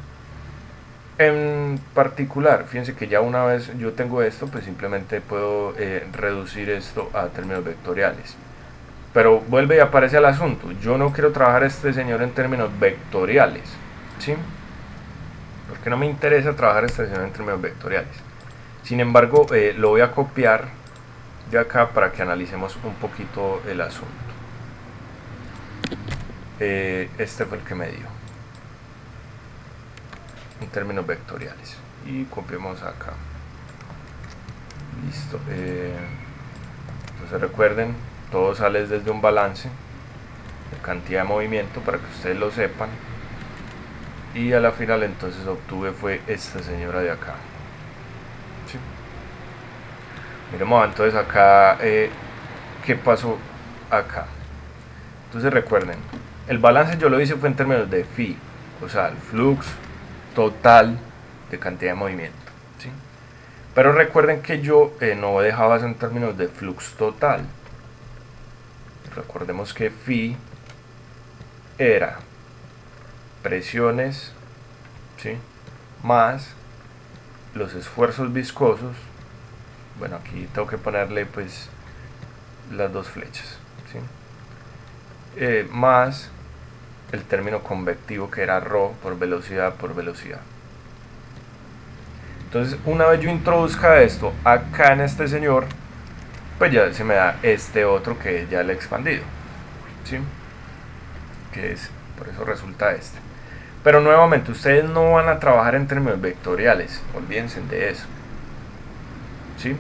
En particular, fíjense que ya una vez yo tengo esto, pues simplemente puedo reducir esto a términos vectoriales. Pero vuelve y aparece el asunto. Yo no quiero trabajar a este señor en términos vectoriales, ¿sí? Porque no me interesa trabajar este señor en términos vectoriales. Sin embargo, lo voy a copiar de acá para que analicemos un poquito el asunto. Este fue el que me dio en términos vectoriales y copiamos acá. Listo. Entonces recuerden, todo sale desde un balance de cantidad de movimiento para que ustedes lo sepan, y a la final entonces obtuve fue esta señora de acá, ¿sí? Miremos entonces acá qué pasó acá. Entonces recuerden, el balance yo lo hice fue en términos de phi, o sea el flux total de cantidad de movimiento, ¿sí? Pero recuerden que yo no dejaba eso en términos de flux total. Recordemos que phi era presiones, ¿sí?, más los esfuerzos viscosos. Bueno, aquí tengo que ponerle pues las dos flechas, ¿sí? Más el término convectivo que era ρ por velocidad por velocidad. Entonces una vez yo introduzca esto acá en este señor, pues ya se me da este otro que ya le he expandido, ¿sí? Que es, por eso resulta este. Pero nuevamente ustedes no van a trabajar en términos vectoriales, olvídense de eso, ¿sí?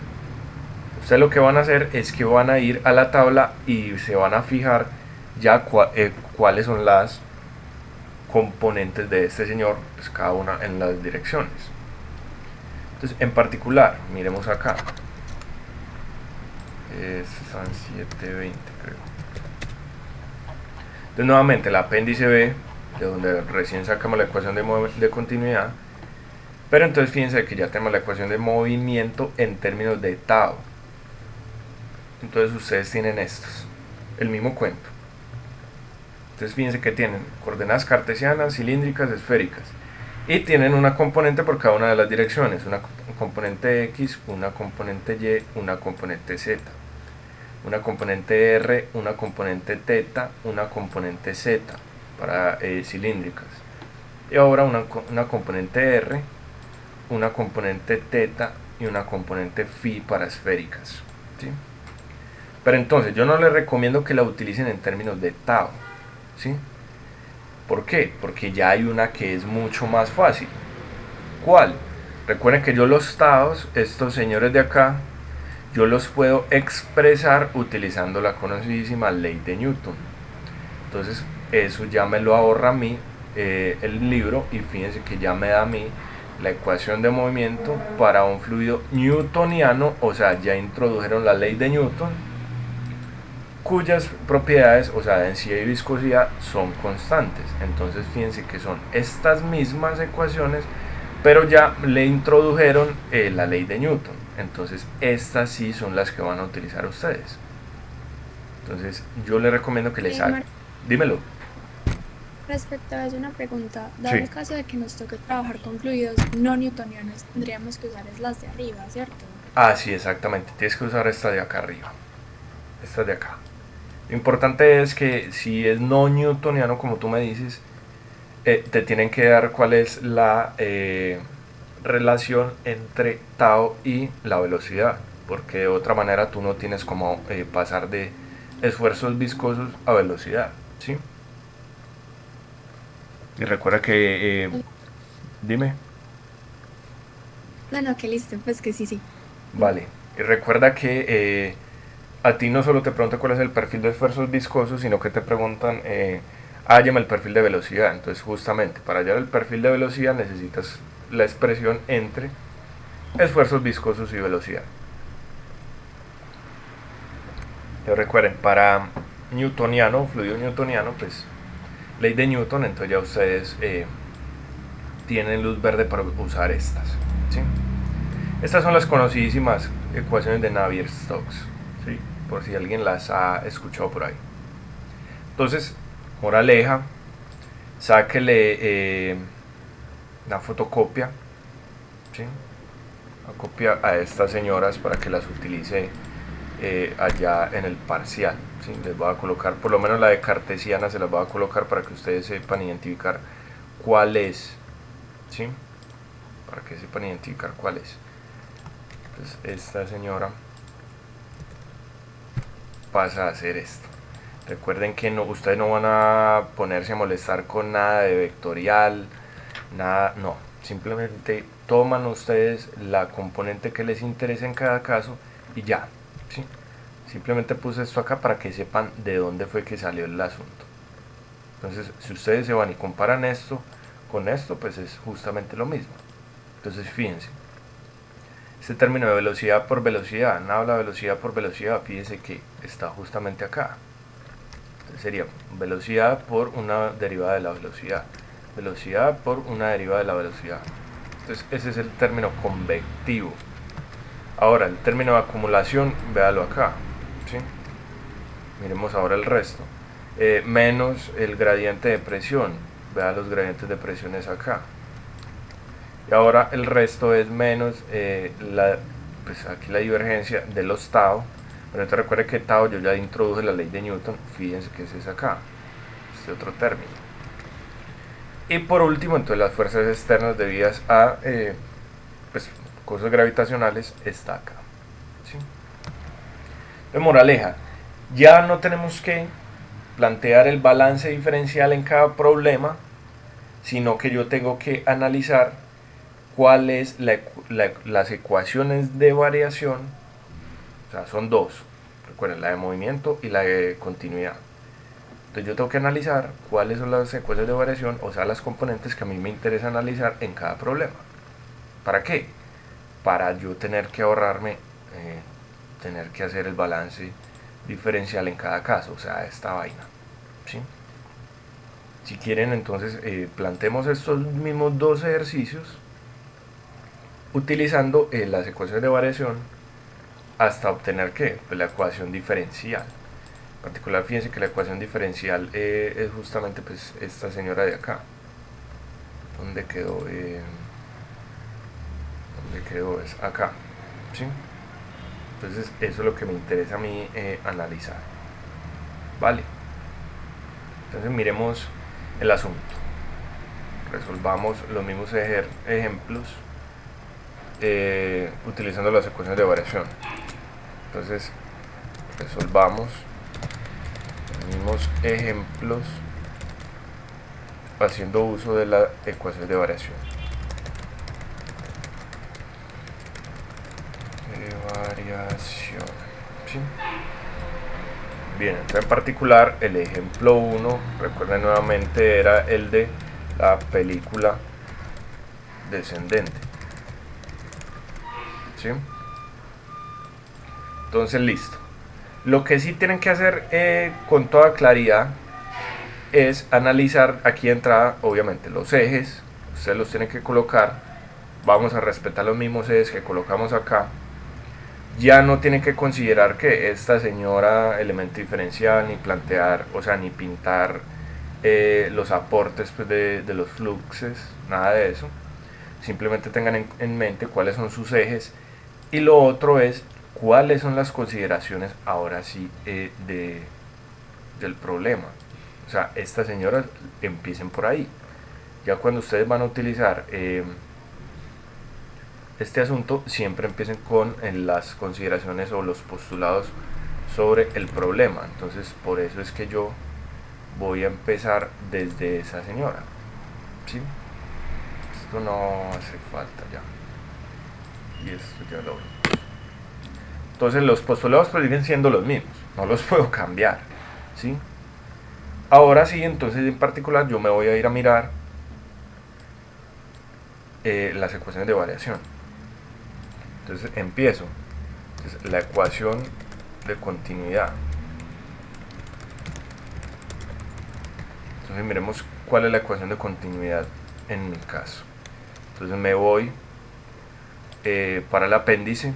Ustedes lo que van a hacer es que van a ir a la tabla y se van a fijar ya cuáles son las componentes de este señor, pues cada una en las direcciones. Entonces, en particular, miremos acá. Están 720, creo. Entonces, nuevamente, el apéndice B, de donde recién sacamos la ecuación de continuidad. Pero entonces, fíjense que ya tenemos la ecuación de movimiento en términos de tau. Entonces, ustedes tienen estos, el mismo cuento. Entonces, fíjense que tienen coordenadas cartesianas, cilíndricas, esféricas. Y tienen una componente por cada una de las direcciones, una componente X, una componente Y, una componente Z, una componente R, una componente θ, una componente Z para cilíndricas, y ahora una componente R, una componente θ y una componente phi para esféricas, ¿sí? Pero entonces yo no les recomiendo que la utilicen en términos de tau, ¿sí? ¿Por qué? Porque ya hay una que es mucho más fácil. ¿Cuál? Recuerden que yo los taos, estos señores de acá, yo los puedo expresar utilizando la conocidísima ley de Newton. Entonces eso ya me lo ahorra a mí el libro, y fíjense que ya me da a mí la ecuación de movimiento para un fluido newtoniano. O sea, ya introdujeron la ley de Newton, cuyas propiedades, o sea, densidad y viscosidad, son constantes. Entonces fíjense que son estas mismas ecuaciones, pero ya le introdujeron la ley de Newton. Entonces estas sí son las que van a utilizar ustedes. Entonces yo les recomiendo que les hagan. Dímelo. Respecto a eso, una pregunta. Dado Sí. el caso de que nos toque trabajar con fluidos no newtonianos, tendríamos que usar es las de arriba, ¿cierto? Ah, sí, exactamente. Tienes que usar esta de acá arriba. Esta de acá. Lo importante es que si es no newtoniano, como tú me dices, te tienen que dar cuál es la relación entre tau y la velocidad, porque de otra manera tú no tienes como pasar de esfuerzos viscosos a velocidad, ¿sí? Y recuerda que, dime, No, no, que listo, pues que sí, sí. vale, y recuerda que a ti no solo te preguntan cuál es el perfil de esfuerzos viscosos, sino que te preguntan, hállame el perfil de velocidad. Entonces justamente para hallar el perfil de velocidad necesitas la expresión entre esfuerzos viscosos y velocidad. Entonces recuerden, para newtoniano, fluido newtoniano, pues ley de Newton, entonces ya ustedes tienen luz verde para usar estas, ¿sí? Estas son las conocidísimas ecuaciones de Navier-Stokes, ¿sí? Por si alguien las ha escuchado por ahí. Entonces, moraleja, sáquele una fotocopia, ¿sí? Una copia a estas señoras para que las utilice allá en el parcial, ¿sí? Les voy a colocar, por lo menos la de cartesiana se las voy a colocar para que ustedes sepan identificar cuál es, ¿sí? Para que sepan identificar cuál es. Entonces esta señora pasa a hacer esto. Recuerden que no, ustedes no van a ponerse a molestar con nada de vectorial, nada, no. Simplemente toman ustedes la componente que les interesa en cada caso y ya, ¿sí? Simplemente puse esto acá para que sepan de dónde fue que salió el asunto. Entonces, si ustedes se van y comparan esto con esto, pues es justamente lo mismo. Entonces, fíjense. Este término de velocidad por velocidad, nada de velocidad por velocidad, fíjense que está justamente acá. Entonces sería velocidad por una derivada de la velocidad. Velocidad por una derivada de la velocidad. Entonces ese es el término convectivo. Ahora el término de acumulación, véalo acá, ¿sí? Miremos ahora el resto. Menos el gradiente de presión, vea los gradientes de presiones acá. Y ahora el resto es menos pues aquí la divergencia de los tau. Pero entonces recuerde que tau yo ya introduje la ley de Newton, fíjense que ese es acá, este otro término. Y por último, entonces las fuerzas externas debidas a pues, cosas gravitacionales está acá, ¿sí? De moraleja, ya no tenemos que plantear el balance diferencial en cada problema, sino que yo tengo que analizar cuáles las ecuaciones de variación, o sea, son dos, recuerden, la de movimiento y la de continuidad. Entonces yo tengo que analizar cuáles son las ecuaciones de variación, o sea, las componentes que a mí me interesa analizar en cada problema. ¿Para qué? Para yo tener que ahorrarme, tener que hacer el balance diferencial en cada caso, o sea, esta vaina, ¿sí? Si quieren, entonces planteemos estos mismos dos ejercicios utilizando las ecuaciones de variación hasta obtener ¿qué? Pues la ecuación diferencial. En particular, fíjense que la ecuación diferencial es justamente pues esta señora de acá. ¿Dónde quedó? ¿Dónde quedó? Es acá, ¿sí? Entonces eso es lo que me interesa a mí analizar. Vale. Entonces miremos el asunto. Resolvamos los mismos ejemplos utilizando las ecuaciones de variación. Entonces resolvamos los mismos ejemplos haciendo uso de la ecuación de variación. ¿Sí? Bien, entonces en particular el ejemplo 1, recuerden nuevamente, era el de la película descendente, ¿sí? Entonces listo. Lo que sí tienen que hacer con toda claridad es analizar aquí de entrada, obviamente, los ejes. Ustedes los tienen que colocar. Vamos a respetar los mismos ejes que colocamos acá. Ya no tienen que considerar que esta señora elemento diferencial, ni plantear, o sea, ni pintar los aportes pues, de los fluxes, nada de eso. Simplemente tengan en mente cuáles son sus ejes. Y lo otro es cuáles son las consideraciones ahora sí del problema. O sea, estas señoras empiecen por ahí. Ya cuando ustedes van a utilizar este asunto, siempre empiecen con las consideraciones o los postulados sobre el problema. Entonces, por eso es que yo voy a empezar desde esa señora, ¿sí? Esto no hace falta ya. Y esto ya lo vemos. Entonces, los postulados pues siguen siendo los mismos. No los puedo cambiar, ¿sí? Ahora sí, entonces en particular yo me voy a ir a mirar las ecuaciones de variación. Entonces empiezo. Entonces, la ecuación de continuidad. Entonces miremos cuál es la ecuación de continuidad en mi caso. Entonces me voy para el apéndice,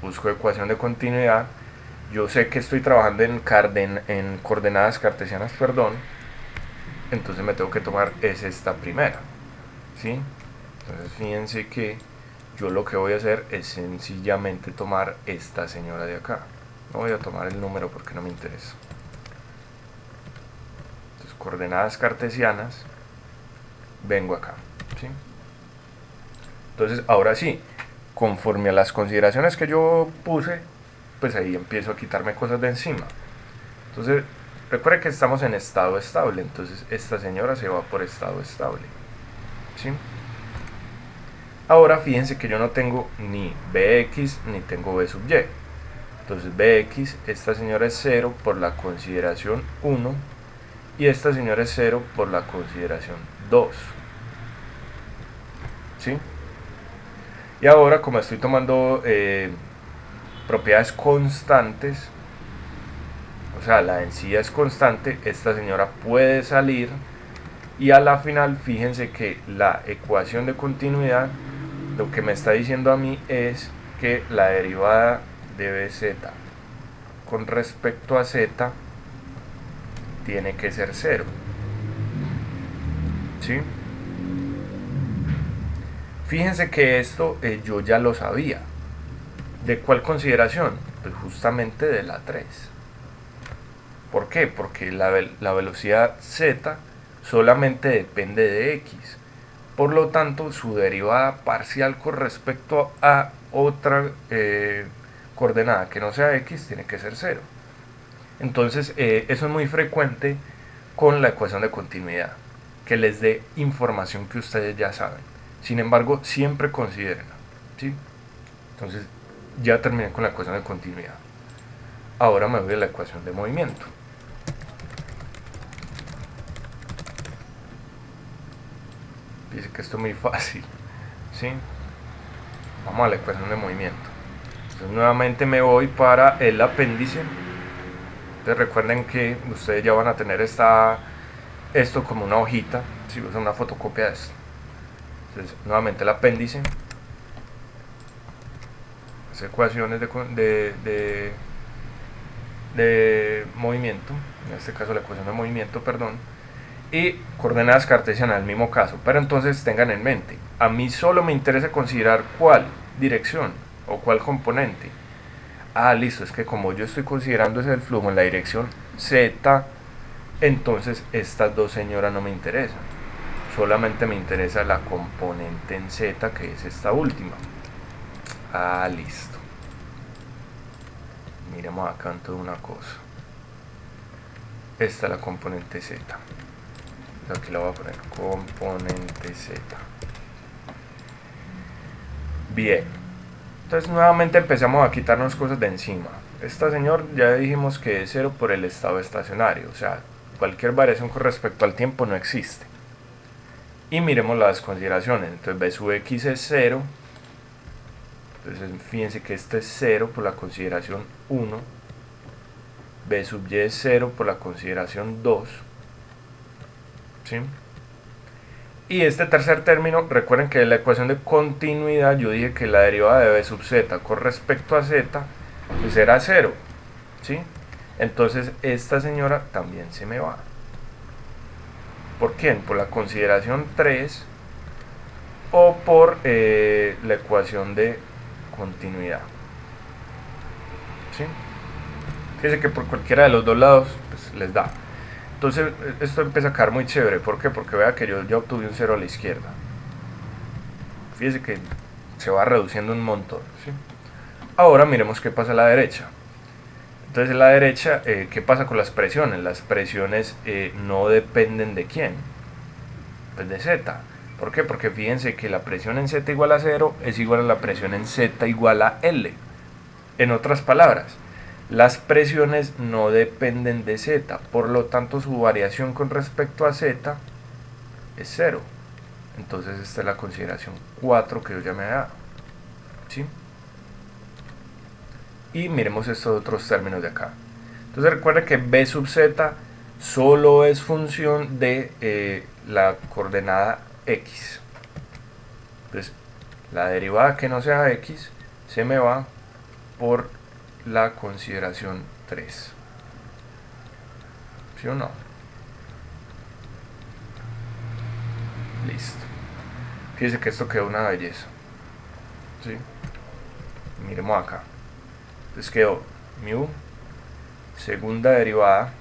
busco ecuación de continuidad. Yo sé que estoy trabajando en coordenadas cartesianas, perdón, entonces me tengo que tomar es esta primera, ¿sí? Entonces fíjense que yo lo que voy a hacer es sencillamente tomar esta señora de acá. No voy a tomar el número porque no me interesa. Entonces coordenadas cartesianas, vengo acá, ¿sí? Entonces ahora sí, conforme a las consideraciones que yo puse, pues ahí empiezo a quitarme cosas de encima. Entonces recuerden que estamos en estado estable, entonces esta señora se va por estado estable, ¿sí? Ahora fíjense que yo no tengo ni bx ni tengo b sub y. Entonces bx, esta señora es 0 por la consideración 1 y esta señora es 0 por la consideración 2, ¿sí? Y ahora, como estoy tomando propiedades constantes, o sea, la densidad es constante, esta señora puede salir y a la final fíjense que la ecuación de continuidad lo que me está diciendo a mí es que la derivada de bz con respecto a z tiene que ser 0, ¿sí? Fíjense que esto yo ya lo sabía. ¿De cuál consideración? Pues justamente de la 3. ¿Por qué? Porque la velocidad z solamente depende de x. Por lo tanto, su derivada parcial con respecto a otra coordenada que no sea x tiene que ser 0. Entonces, eso es muy frecuente con la ecuación de continuidad, que les dé información que ustedes ya saben. Sin embargo, siempre considérenla, ¿sí? Entonces, ya terminé con la ecuación de continuidad. Ahora me voy a la ecuación de movimiento. Dice que esto es muy fácil, ¿sí? Vamos a la ecuación de movimiento. Entonces, nuevamente me voy para el apéndice. Entonces, recuerden que ustedes ya van a tener esto como una hojita, si usan una fotocopia de esto. Entonces, nuevamente el apéndice, las ecuaciones de movimiento, en este caso la ecuación de movimiento, perdón, y coordenadas cartesianas, el mismo caso. Pero entonces tengan en mente, a mí solo me interesa considerar cuál dirección o cuál componente. Ah, listo, es que como yo estoy considerando ese el flujo en la dirección z, entonces estas dos señoras no me interesan. Solamente me interesa la componente en z, que es esta última. Ah, listo. Miremos acá en toda una cosa. Esta es la componente z. Aquí la voy a poner componente z. Bien. Entonces nuevamente empezamos a quitarnos cosas de encima. Esta señor ya dijimos que es 0 por el estado estacionario. O sea, cualquier variación con respecto al tiempo no existe. Y miremos las consideraciones. Entonces b sub x es 0. Entonces fíjense que este es 0 por la consideración 1. B sub y es 0 por la consideración 2. ¿Sí? Y este tercer término, recuerden que en la ecuación de continuidad yo dije que la derivada de b sub z con respecto a z pues era 0. ¿Sí? Entonces esta señora también se me va. ¿Por quién? Por la consideración 3 o por la ecuación de continuidad. ¿Sí? Fíjense que por cualquiera de los dos lados pues, les da. Entonces esto empieza a quedar muy chévere. ¿Por qué? Porque vea que yo ya obtuve un 0 a la izquierda. Fíjense que se va reduciendo un montón, ¿sí? Ahora miremos qué pasa a la derecha. Entonces a la derecha, ¿qué pasa con las presiones? Las presiones no dependen de quién, pues de z. ¿Por qué? Porque fíjense que la presión en z igual a 0 es igual a la presión en z igual a L. En otras palabras, las presiones no dependen de z, por lo tanto su variación con respecto a z es 0. Entonces esta es la consideración 4 que yo ya me he dado, ¿sí? Y miremos estos otros términos de acá. Entonces recuerden que b sub z solo es función de la coordenada x. Entonces La derivada que no sea x se me va por la consideración 3. ¿Sí o no? Listo. Fíjense que esto quedó una belleza. ¿Sí? Miremos acá. Entonces quedó mu segunda derivada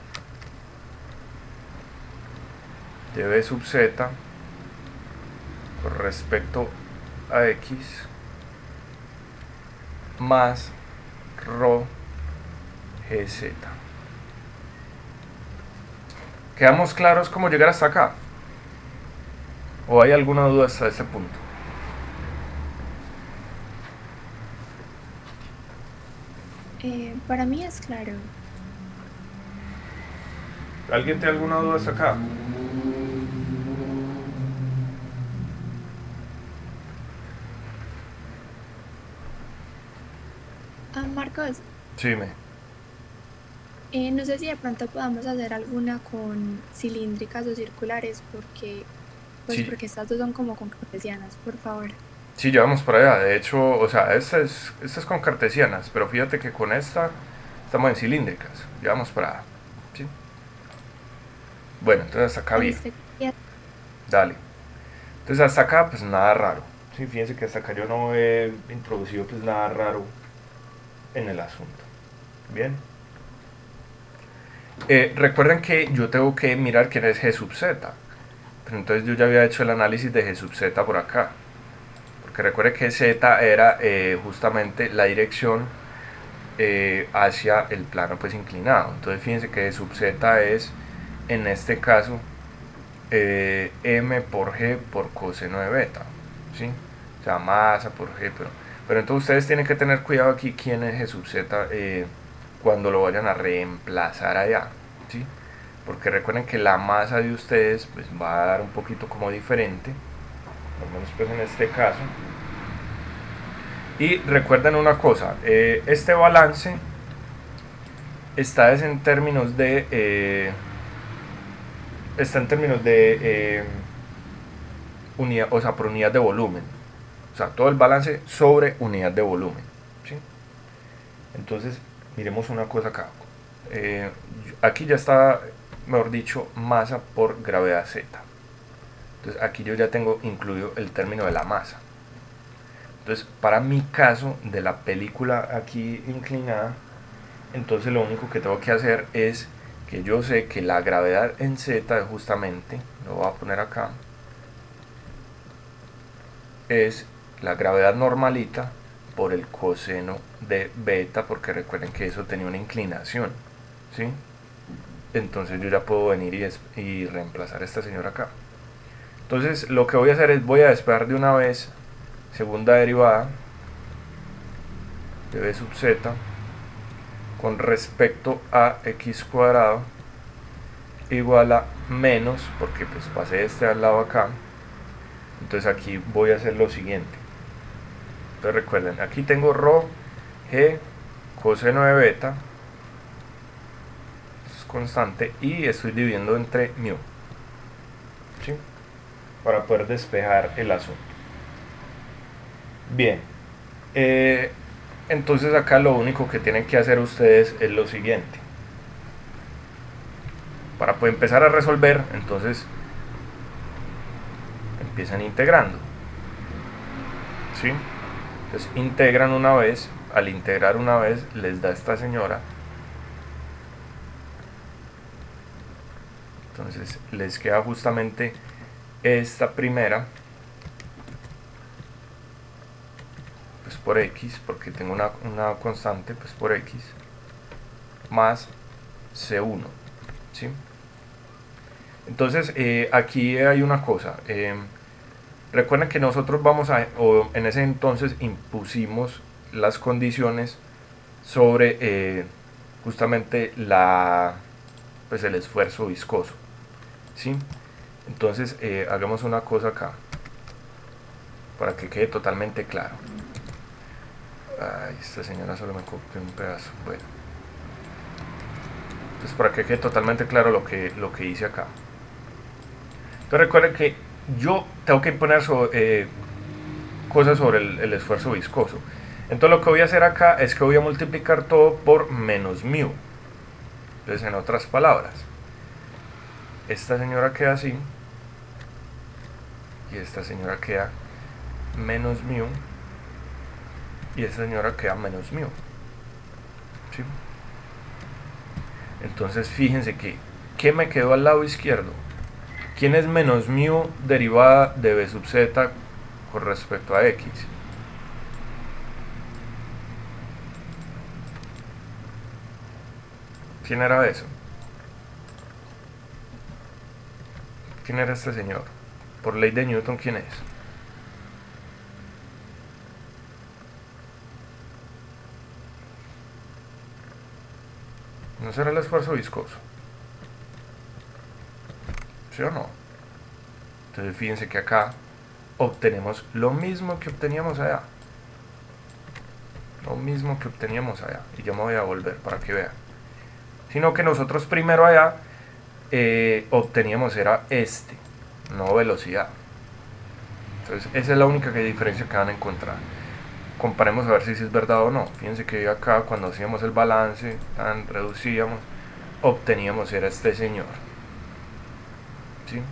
de b sub z con respecto a x más rho gz. ¿Quedamos claros cómo llegar hasta acá? ¿O hay alguna duda hasta este punto? Para mí es claro. ¿Alguien tiene alguna duda hasta acá? Marcos, Sí, no sé si de pronto podamos hacer alguna con cilíndricas o circulares, sí, porque estas dos son como con cartesianas, por favor. sí, llevamos por allá. De hecho, o sea, esta es con cartesianas, pero fíjate que con esta estamos en cilíndricas. Llevamos para allá. ¿Sí? Bueno, entonces hasta acá bien. Listo. Dale. Entonces hasta acá, pues nada raro. Sí, fíjense que hasta acá yo no he introducido pues nada raro en el asunto. Bien. Recuerden que yo tengo que mirar quién es G sub z. Pero entonces yo ya había hecho el análisis de G sub z por acá. Porque recuerden que z era justamente la dirección hacia el plano pues inclinado. Entonces fíjense que G sub z es, en este caso, m por g por coseno de beta. ¿Sí? O sea, masa por g. Pero entonces ustedes tienen que tener cuidado aquí quién es G sub z cuando lo vayan a reemplazar allá. ¿Sí? Porque recuerden que la masa de ustedes pues, va a dar un poquito como diferente. Al menos pues en este caso. Y recuerden una cosa. Este balance está en términos de... está en términos de unidad, o sea, por unidad de volumen. O sea, todo el balance sobre unidad de volumen. ¿Sí? Entonces, miremos una cosa acá. Aquí ya está, mejor dicho, masa por gravedad z. Entonces, aquí yo ya tengo incluido el término de la masa. Entonces, para mi caso de la película aquí inclinada, entonces lo único que tengo que hacer es que yo sé que la gravedad en z justamente, lo voy a poner acá, es la gravedad normalita por el coseno de beta, porque recuerden que eso tenía una inclinación, ¿sí? Entonces yo ya puedo venir y reemplazar a esta señora acá. Entonces lo que voy a hacer es voy a despejar de una vez segunda derivada de b sub z con respecto a x cuadrado igual a menos, porque pues pasé este al lado acá. Entonces aquí voy a hacer lo siguiente. Entonces recuerden, aquí tengo rho g coseno de beta, es constante, y estoy dividiendo entre mu, ¿sí? Para poder despejar el asunto. Bien, entonces acá lo único que tienen que hacer ustedes es lo siguiente. Para poder empezar a resolver, entonces empiezan integrando, ¿sí? Entonces integran una vez, al integrar una vez les da esta señora. Entonces les queda justamente esta primera, pues por x, porque tengo una constante, pues por x, más c1, ¿sí? Entonces aquí hay una cosa. Recuerden que nosotros o en ese entonces impusimos las condiciones sobre justamente pues el esfuerzo viscoso, ¿sí? Entonces hagamos una cosa acá para que quede totalmente claro. Ay, esta señora solo me copió un pedazo. Bueno, entonces para que quede totalmente claro lo que hice acá. Entonces recuerden que yo tengo que imponer cosas sobre el esfuerzo viscoso. Entonces lo que voy a hacer acá es que voy a multiplicar todo por menos mu. Entonces, en otras palabras, esta señora queda así y esta señora queda menos mu y esta señora queda menos mu, ¿sí? Entonces fíjense que ¿qué me quedó al lado izquierdo? ¿Quién es menos mu derivada de b sub z con respecto a x? ¿Quién era eso? ¿Quién era este señor? Por ley de Newton, ¿quién es? ¿No será el esfuerzo viscoso? ¿Sí o no? Entonces fíjense que acá obtenemos lo mismo que obteníamos allá. Lo mismo que obteníamos allá. Y yo me voy a volver para que vean. Sino que nosotros primero allá obteníamos era no velocidad. Entonces esa es la única diferencia que van a encontrar. Comparemos a ver si es verdad o no. Fíjense que acá cuando hacíamos el balance, reducíamos, obteníamos era este señor, ¿sí?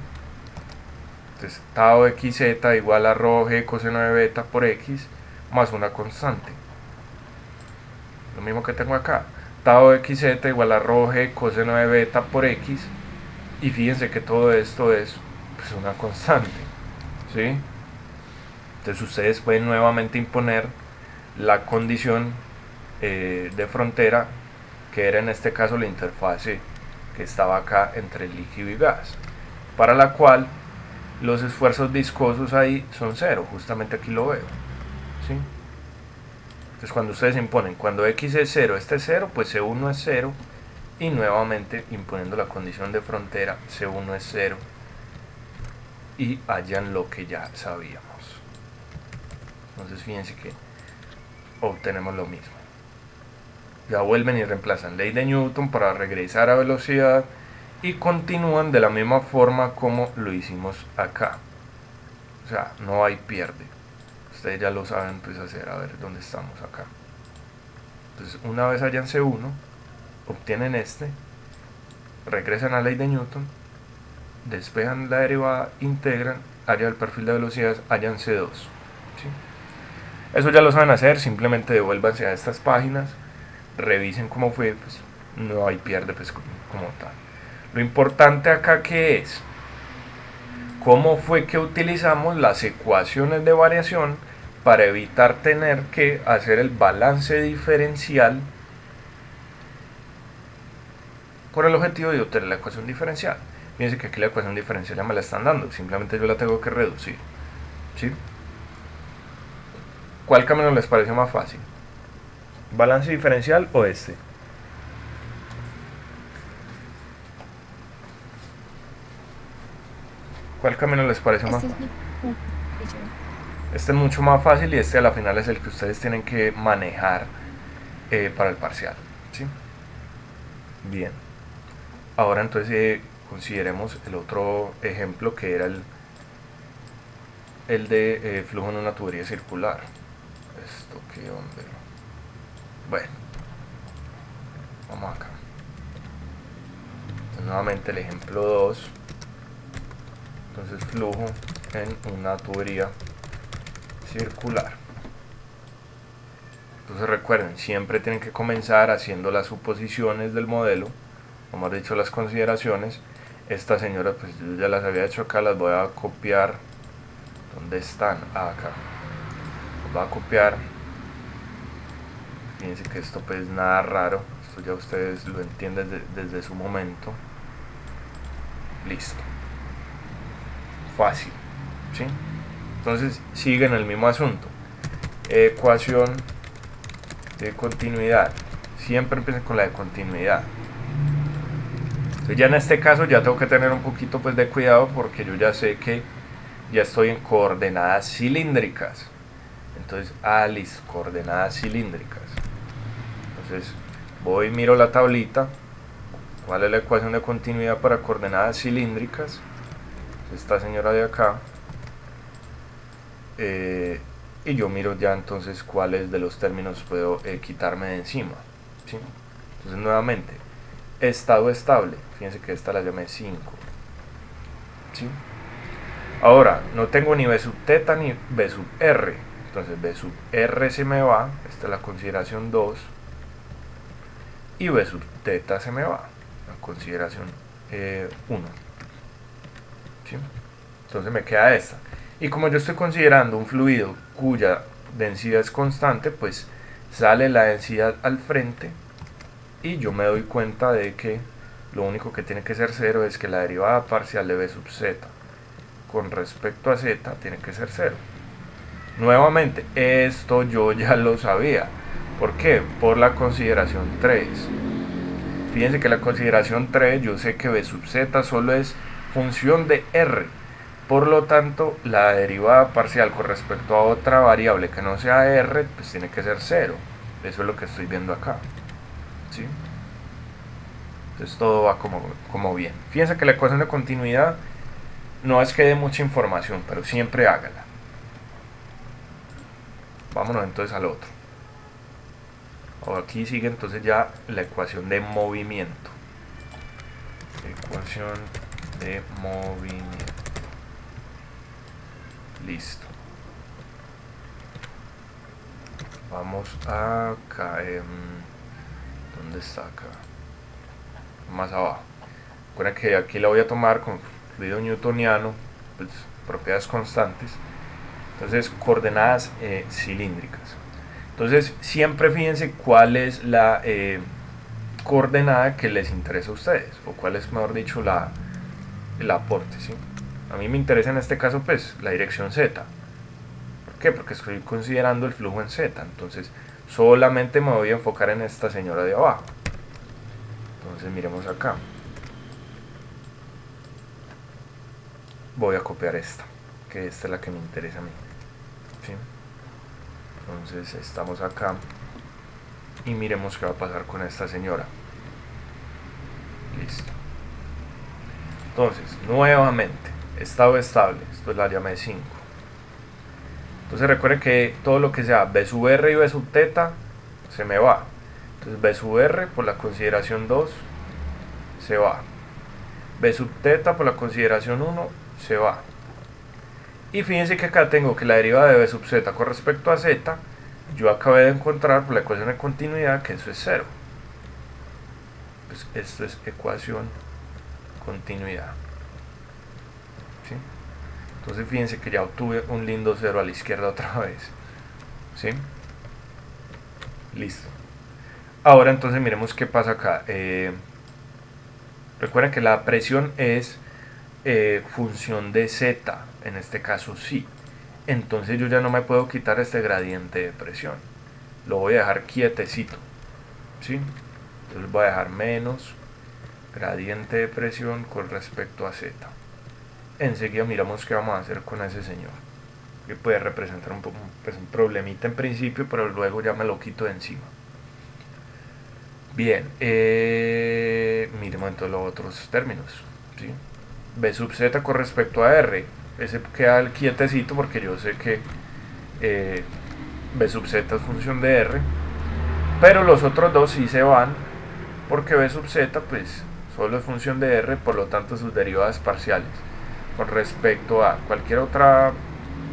Entonces tau xz igual a rho g coseno de beta por x más una constante. Lo mismo que tengo acá. Tau xz igual a rho g coseno de beta por x, y fíjense que todo esto es pues una constante, ¿sí? Entonces ustedes pueden nuevamente imponer la condición de frontera, que era en este caso la interfase que estaba acá entre el líquido y gas, para la cual los esfuerzos viscosos ahí son cero. Justamente aquí lo veo, ¿sí? Entonces cuando ustedes imponen, cuando x es 0, este es 0, pues C1 es 0, y nuevamente imponiendo la condición de frontera, C1 es 0, y hallan lo que ya sabíamos. Entonces fíjense que obtenemos lo mismo. Ya vuelven y reemplazan ley de Newton para regresar a velocidad y continúan de la misma forma como lo hicimos acá. O sea, no hay pierde. Ustedes ya lo saben pues hacer. A ver dónde estamos acá. Entonces una vez hayan C1, obtienen regresan a la ley de Newton, despejan la derivada, integran, hallan el perfil de velocidades, hallan C2, ¿sí? Eso ya lo saben hacer. Simplemente devuélvanse a estas páginas, revisen cómo fue, pues no hay pierde pues como tal. Lo importante acá que es cómo fue que utilizamos las ecuaciones de variación para evitar tener que hacer el balance diferencial con el objetivo de obtener la ecuación diferencial. Fíjense que aquí la ecuación diferencial ya me la están dando, simplemente yo la tengo que reducir, ¿sí? ¿Cuál camino les pareció más fácil? ¿Balance diferencial o este? ¿Cuál camino les parece más fácil? Este es mucho más fácil, y este a la final es el que ustedes tienen que manejar para el parcial, ¿sí? Bien. Ahora entonces consideremos el otro ejemplo, que era el de flujo en una tubería circular. Esto qué hombre. Bueno, vamos acá. Entonces, nuevamente el ejemplo 2. Entonces flujo en una tubería circular. Entonces recuerden, siempre tienen que comenzar haciendo las suposiciones del modelo, o más dicho las consideraciones. Esta señora pues yo ya las había hecho acá, las voy a copiar. ¿Dónde están? Acá. Las voy a copiar. Fíjense que esto pues nada raro, esto ya ustedes lo entienden desde su momento. Listo. Fácil, ¿sí? Entonces siguen el mismo asunto. Ecuación de continuidad. Siempre empiezan con la de continuidad. Entonces ya en este caso ya tengo que tener un poquito pues de cuidado, porque yo ya sé que ya estoy en coordenadas cilíndricas. Entonces, listo, coordenadas cilíndricas. Entonces voy y miro la tablita. ¿Cuál es la ecuación de continuidad para coordenadas cilíndricas? Esta señora de acá, y yo miro ya entonces cuáles de los términos puedo quitarme de encima, ¿sí? Entonces nuevamente, estado estable, fíjense que esta la llamé 5, ¿sí? Ahora, no tengo ni B sub teta ni B sub R, entonces B sub R se me va, esta es la consideración 2, y B sub teta se me va, la consideración 1, ¿sí? Entonces me queda esta. Y como yo estoy considerando un fluido cuya densidad es constante, pues sale la densidad al frente y yo me doy cuenta de que lo único que tiene que ser 0 es que la derivada parcial de B sub z con respecto a z tiene que ser 0. Nuevamente, esto yo ya lo sabía. ¿Por qué? Por la consideración 3. Fíjense que la consideración 3 yo sé que B sub z solo es función de r. Por lo tanto, la derivada parcial con respecto a otra variable que no sea r, pues tiene que ser 0. Eso es lo que estoy viendo acá, ¿sí? Entonces todo va como bien. Fíjense que la ecuación de continuidad no es que dé mucha información, pero siempre hágala. Vámonos entonces al otro. Aquí sigue entonces ya la ecuación de movimiento. Ecuación de movimiento. Listo. Vamos acá. ¿Dónde está acá? Más abajo. Recuerden que aquí la voy a tomar con fluido newtoniano, pues, propiedades constantes. Entonces, coordenadas cilíndricas. Entonces, siempre fíjense cuál es la coordenada que les interesa a ustedes, o cuál es, mejor dicho, el aporte, ¿sí? A mí me interesa en este caso, pues, la dirección z. ¿Por qué? Porque estoy considerando el flujo en z. Entonces, solamente me voy a enfocar en esta señora de abajo. Entonces, miremos acá. Voy a copiar esta, que esta es la que me interesa a mí, ¿sí? Entonces, estamos acá. Y miremos qué va a pasar con esta señora. Listo. Entonces, nuevamente, estado estable. Esto es la llama 5. Entonces recuerden que todo lo que sea B sub R y B sub teta se me va. Entonces B sub R por la consideración 2 se va. B sub teta por la consideración 1 se va. Y fíjense que acá tengo que la derivada de B sub z con respecto a z, yo acabé de encontrar por la ecuación de continuidad que eso es 0. Pues esto es ecuación continuidad, ¿sí? Entonces fíjense que ya obtuve un lindo 0 a la izquierda otra vez, ¿sí? Listo. Ahora entonces miremos qué pasa acá. Recuerden que la presión es función de z, en este caso sí. Entonces yo ya no me puedo quitar este gradiente de presión. Lo voy a dejar quietecito, ¿sí? Entonces voy a dejar menos gradiente de presión con respecto a z. Enseguida miramos qué vamos a hacer con ese señor, que puede representar un problemita en principio, pero luego ya me lo quito de encima. Bien, miremos entonces los otros términos, ¿sí? B sub z con respecto a r, ese queda quietecito porque yo sé que B sub z es función de r, pero los otros dos sí se van porque B sub z pues solo es función de r, por lo tanto sus derivadas parciales con respecto a cualquier otra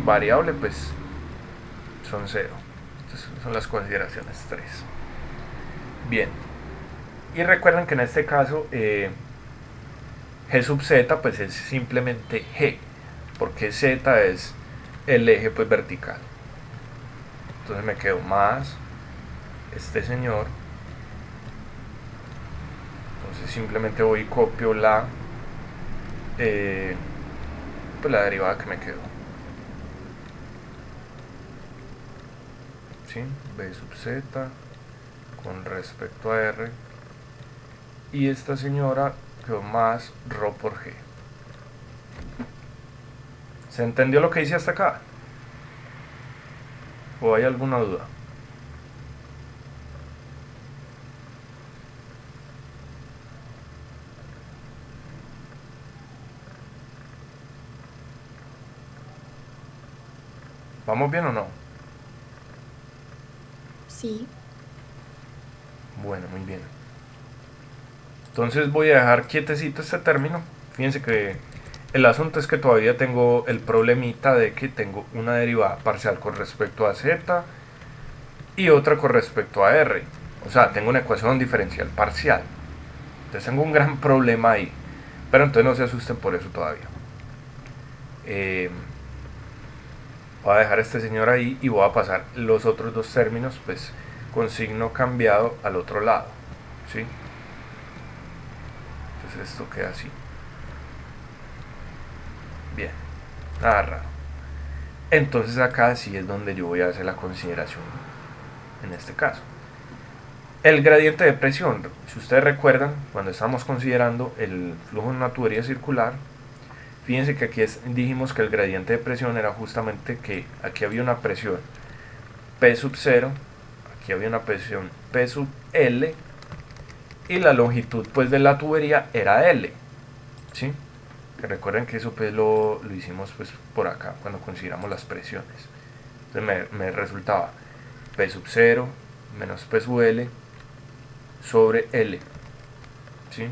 variable pues son 0. Entonces son las consideraciones 3. Bien, y recuerden que en este caso G sub z pues es simplemente G, porque z es el eje pues vertical. Entonces me quedo más este señor. Entonces simplemente voy y copio pues la derivada que me quedó, ¿sí? B sub z con respecto a r, y esta señora quedó más ρ por g. ¿Se entendió lo que hice hasta acá? ¿O hay alguna duda? ¿Vamos bien o no? Sí. Bueno, muy bien. Entonces voy a dejar quietecito este término. Fíjense que el asunto es que todavía tengo el problemita de que tengo una derivada parcial con respecto a z y otra con respecto a r. O sea, tengo una ecuación diferencial parcial. Entonces tengo un gran problema ahí. Pero entonces no se asusten por eso todavía. Voy a dejar a este señor ahí y voy a pasar los otros dos términos pues con signo cambiado al otro lado. ¿Sí? Entonces esto queda así. Bien, nada raro. Entonces acá sí es donde yo voy a hacer la consideración en este caso. El gradiente de presión, si ustedes recuerdan, cuando estamos considerando el flujo en una tubería circular, fíjense que aquí dijimos que el gradiente de presión era justamente que aquí había una presión P sub 0, aquí había una presión P sub L y la longitud pues de la tubería era L, ¿sí? Que recuerden que eso pues lo hicimos pues por acá cuando consideramos las presiones. Entonces me resultaba P sub 0 menos P sub L sobre L, ¿sí?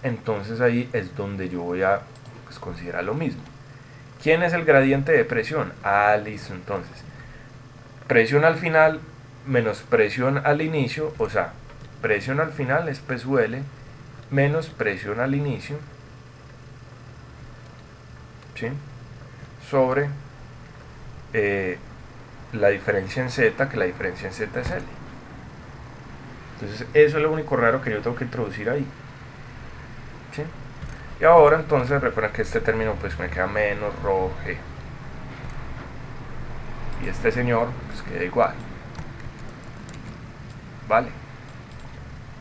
Entonces ahí es donde yo voy a pues, considerar lo mismo. ¿Quién es el gradiente de presión? Ah, listo, entonces presión al final menos presión al inicio, o sea, presión al final es P sub L menos presión al inicio, ¿sí? Sobre la diferencia en Z, que la diferencia en Z es L. Entonces eso es lo único raro que yo tengo que introducir ahí, ¿sí? Y ahora entonces recuerden que este término pues me queda menos ρ g y este señor pues queda igual, vale.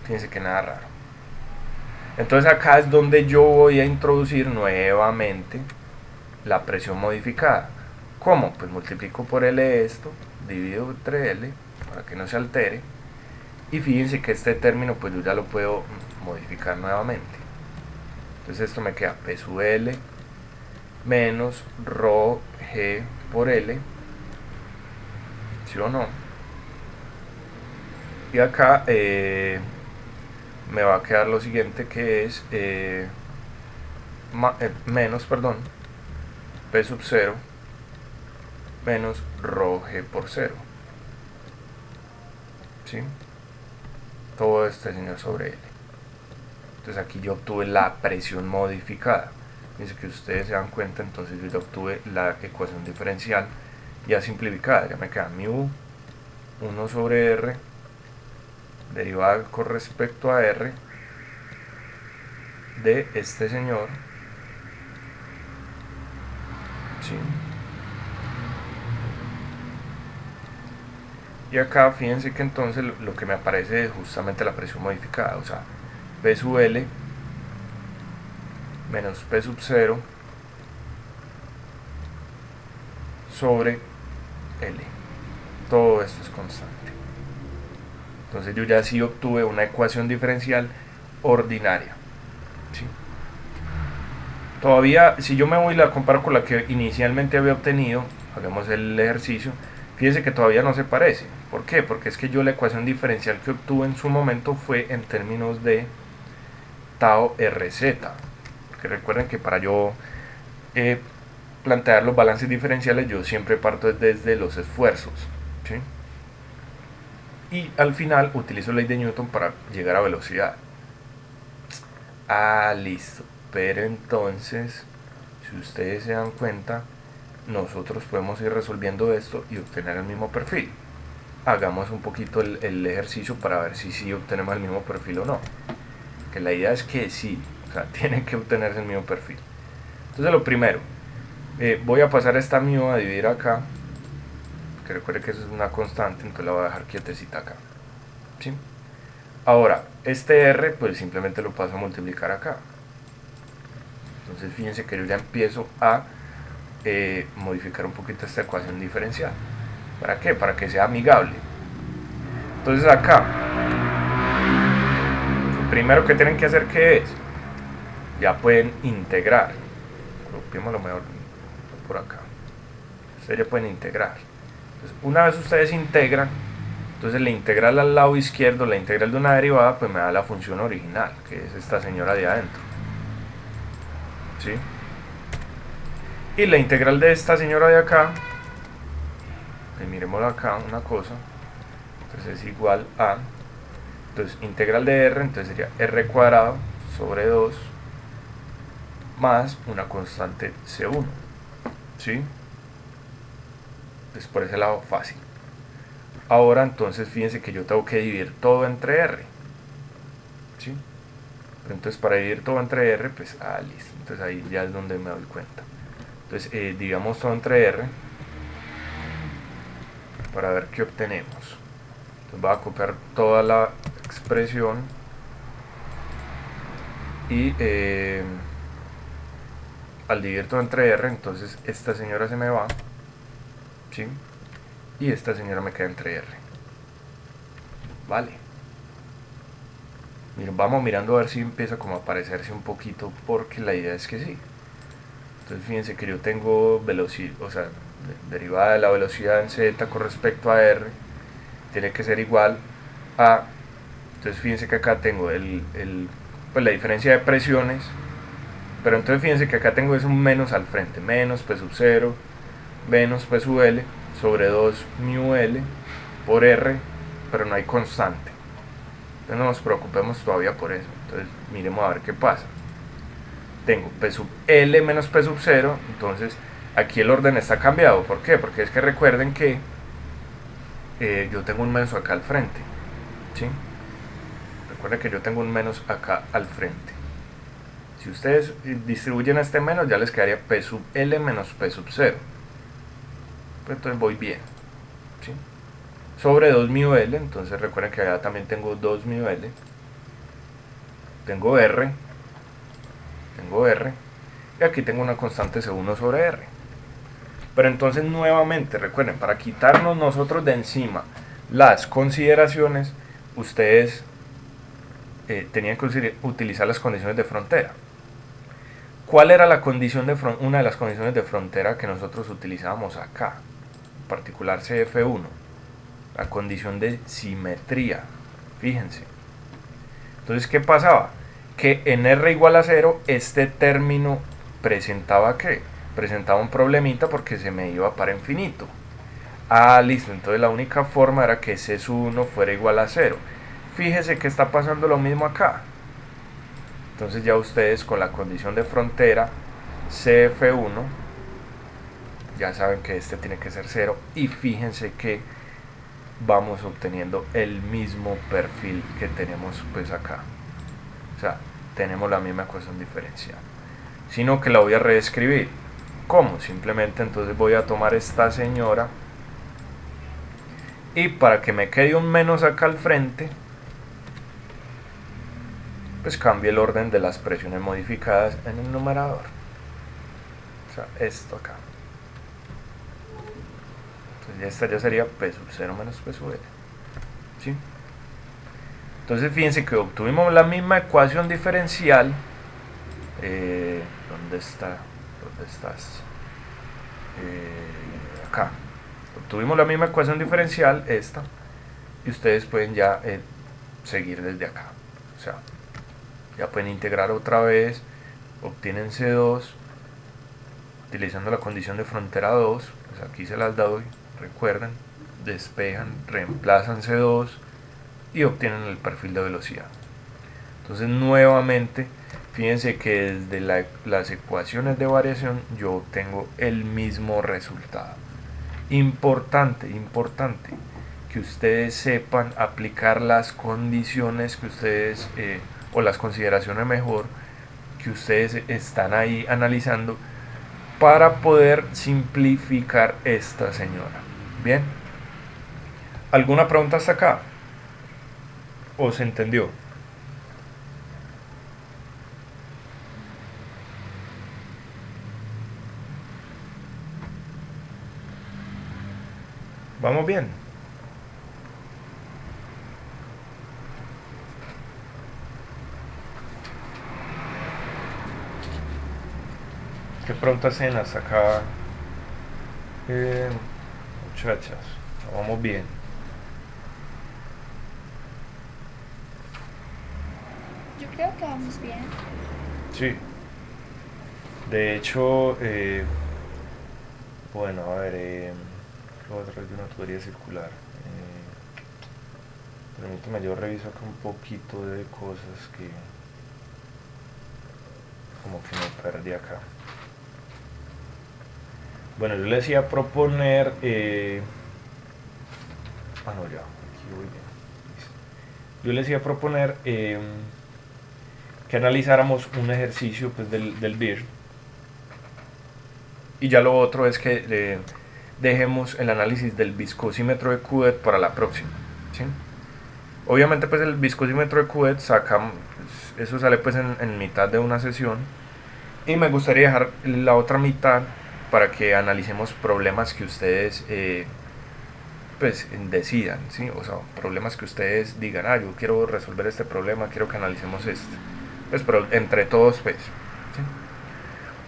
Fíjense que nada raro. Entonces acá es donde yo voy a introducir nuevamente la presión modificada. ¿Cómo? Pues multiplico por L esto, divido entre L para que no se altere. Y fíjense que este término pues yo ya lo puedo modificar nuevamente. Entonces esto me queda P sub L menos ρ g por L, ¿sí o no? Y acá me va a quedar lo siguiente que es menos, perdón, P sub 0 menos ρ g por 0, ¿sí? Todo este señor sobre L. Entonces aquí yo obtuve la presión modificada. Dice que ustedes se dan cuenta, entonces yo ya obtuve la ecuación diferencial ya simplificada. Ya me queda mu 1 sobre r derivada con respecto a r de este señor, ¿sí? Y acá fíjense que entonces lo que me aparece es justamente la presión modificada, o sea, P sub L menos P sub 0 sobre L. Todo esto es constante. Entonces yo ya sí obtuve una ecuación diferencial ordinaria, ¿sí? Todavía, si yo me voy y la comparo con la que inicialmente había obtenido, hagamos el ejercicio, fíjense que todavía no se parece. ¿Por qué? Porque es que yo la ecuación diferencial que obtuve en su momento fue en términos de tau RZ. Porque recuerden que para yo plantear los balances diferenciales yo siempre parto desde los esfuerzos, ¿sí? Y al final utilizo la ley de Newton para llegar a velocidad. Ah, listo. Pero entonces, si ustedes se dan cuenta, nosotros podemos ir resolviendo esto y obtener el mismo perfil. Hagamos un poquito el ejercicio para ver si sí obtenemos el mismo perfil o no. Que la idea es que sí, o sea, tienen que obtenerse el mismo perfil. Entonces lo primero, voy a pasar esta mu a dividir acá, que recuerde que eso es una constante, entonces la voy a dejar quietecita acá, ¿sí? Ahora, este r pues simplemente lo paso a multiplicar acá. Entonces fíjense que yo ya empiezo a modificar un poquito esta ecuación diferencial. ¿Para qué? Para que sea amigable. Entonces acá, lo primero que tienen que hacer, ¿qué es? Ya pueden integrar. Copiémoslo mejor por acá. Ustedes ya pueden integrar. Entonces, una vez ustedes integran, Entonces la integral al lado izquierdo, la integral de una derivada, pues me da la función original, que es esta señora de adentro. ¿Sí? Y la integral de esta señora de acá, pues miremoslo acá, una cosa, entonces es igual a, entonces integral de r, entonces sería r cuadrado sobre 2 más una constante C1. ¿Sí? Pues por ese lado fácil. Ahora entonces fíjense que yo tengo que dividir todo entre r. ¿Sí? Pero entonces para dividir todo entre r, pues listo. Entonces ahí ya es donde me doy cuenta. Entonces dividamos todo entre r para ver qué obtenemos. Entonces voy a copiar toda la expresión y al dividir todo entre r, entonces esta señora se me va, ¿sí? Y esta señora me queda entre r. Vale. Miren, vamos mirando a ver si empieza como a parecerse un poquito, porque la idea es que sí. Entonces fíjense que yo tengo velocidad, o sea, derivada de la velocidad en z con respecto a r tiene que ser igual a, entonces fíjense que acá tengo pues la diferencia de presiones, pero entonces fíjense que acá tengo es un menos al frente, menos p sub 0 menos p sub l sobre 2 mu l por r, pero no hay constante. Entonces no nos preocupemos todavía por eso. Entonces miremos a ver qué pasa. Tengo p sub l menos p sub 0, entonces aquí el orden está cambiado. ¿Por qué? Porque es que recuerden que yo tengo un menos acá al frente. ¿Sí? Recuerden que yo tengo un menos acá al frente. Si ustedes distribuyen este menos, ya les quedaría p sub l menos p sub 0. Pues entonces voy bien. ¿Sí? Sobre 2 mu l, entonces recuerden que allá también tengo 2 mu l. Tengo r. Y aquí tengo una constante C1 sobre r. Pero entonces nuevamente, recuerden, para quitarnos nosotros de encima las consideraciones, ustedes tenían que utilizar las condiciones de frontera. ¿Cuál era la condición de una de las condiciones de frontera que nosotros utilizábamos acá? En particular CF1. La condición de simetría. Fíjense. Entonces, ¿qué pasaba? Que en r igual a 0, este término presentaba ¿qué? Presentaba un problemita porque se me iba para infinito. Listo, entonces la única forma era que C1 fuera igual a 0. Fíjese que está pasando lo mismo acá. Entonces ya ustedes con la condición de frontera CF1 ya saben que este tiene que ser 0 y fíjense que vamos obteniendo el mismo perfil que tenemos pues acá. O sea, tenemos la misma ecuación diferencial. Sino que la voy a reescribir. ¿Cómo? Simplemente entonces voy a tomar esta señora y para que me quede un menos acá al frente, pues cambie el orden de las presiones modificadas en el numerador. O sea, esto acá. Entonces esta ya sería p sub 0 menos p sub l. ¿Sí? Entonces fíjense que obtuvimos la misma ecuación diferencial. ¿Dónde está? ¿Dónde estás? Acá. Obtuvimos la misma ecuación diferencial, esta, y ustedes pueden ya seguir desde acá. O sea, ya pueden integrar otra vez, obtienen C2, utilizando la condición de frontera 2, pues aquí se las doy, recuerden, despejan, reemplazan C2 y obtienen el perfil de velocidad. Entonces nuevamente, fíjense que desde las ecuaciones de variación yo obtengo el mismo resultado. Importante que ustedes sepan aplicar las condiciones que ustedes, o las consideraciones mejor, que ustedes están ahí analizando para poder simplificar esta señora. Bien, ¿alguna pregunta hasta acá? ¿O se entendió? ¿Vamos bien? ¿Qué preguntas hacen hasta acá? Muchachas, vamos bien. Creo que vamos bien. Sí. De hecho, bueno, a ver, a través de una tubería circular. Permíteme, yo reviso acá un poquito de cosas que como que me perdí acá. Bueno, yo les iba a proponer... no, ya, aquí voy bien. Yo les iba a proponer que analizáramos un ejercicio pues, del BIR. Y ya lo otro es que dejemos el análisis del viscosímetro de Coudet para la próxima. ¿Sí? Obviamente pues el viscosímetro de Coudet eso sale pues en mitad de una sesión. Y me gustaría dejar la otra mitad para que analicemos problemas que ustedes pues decidan, ¿sí? O sea, problemas que ustedes digan, yo quiero resolver este problema, quiero que analicemos este. Pues, pero entre todos, pues. ¿Sí?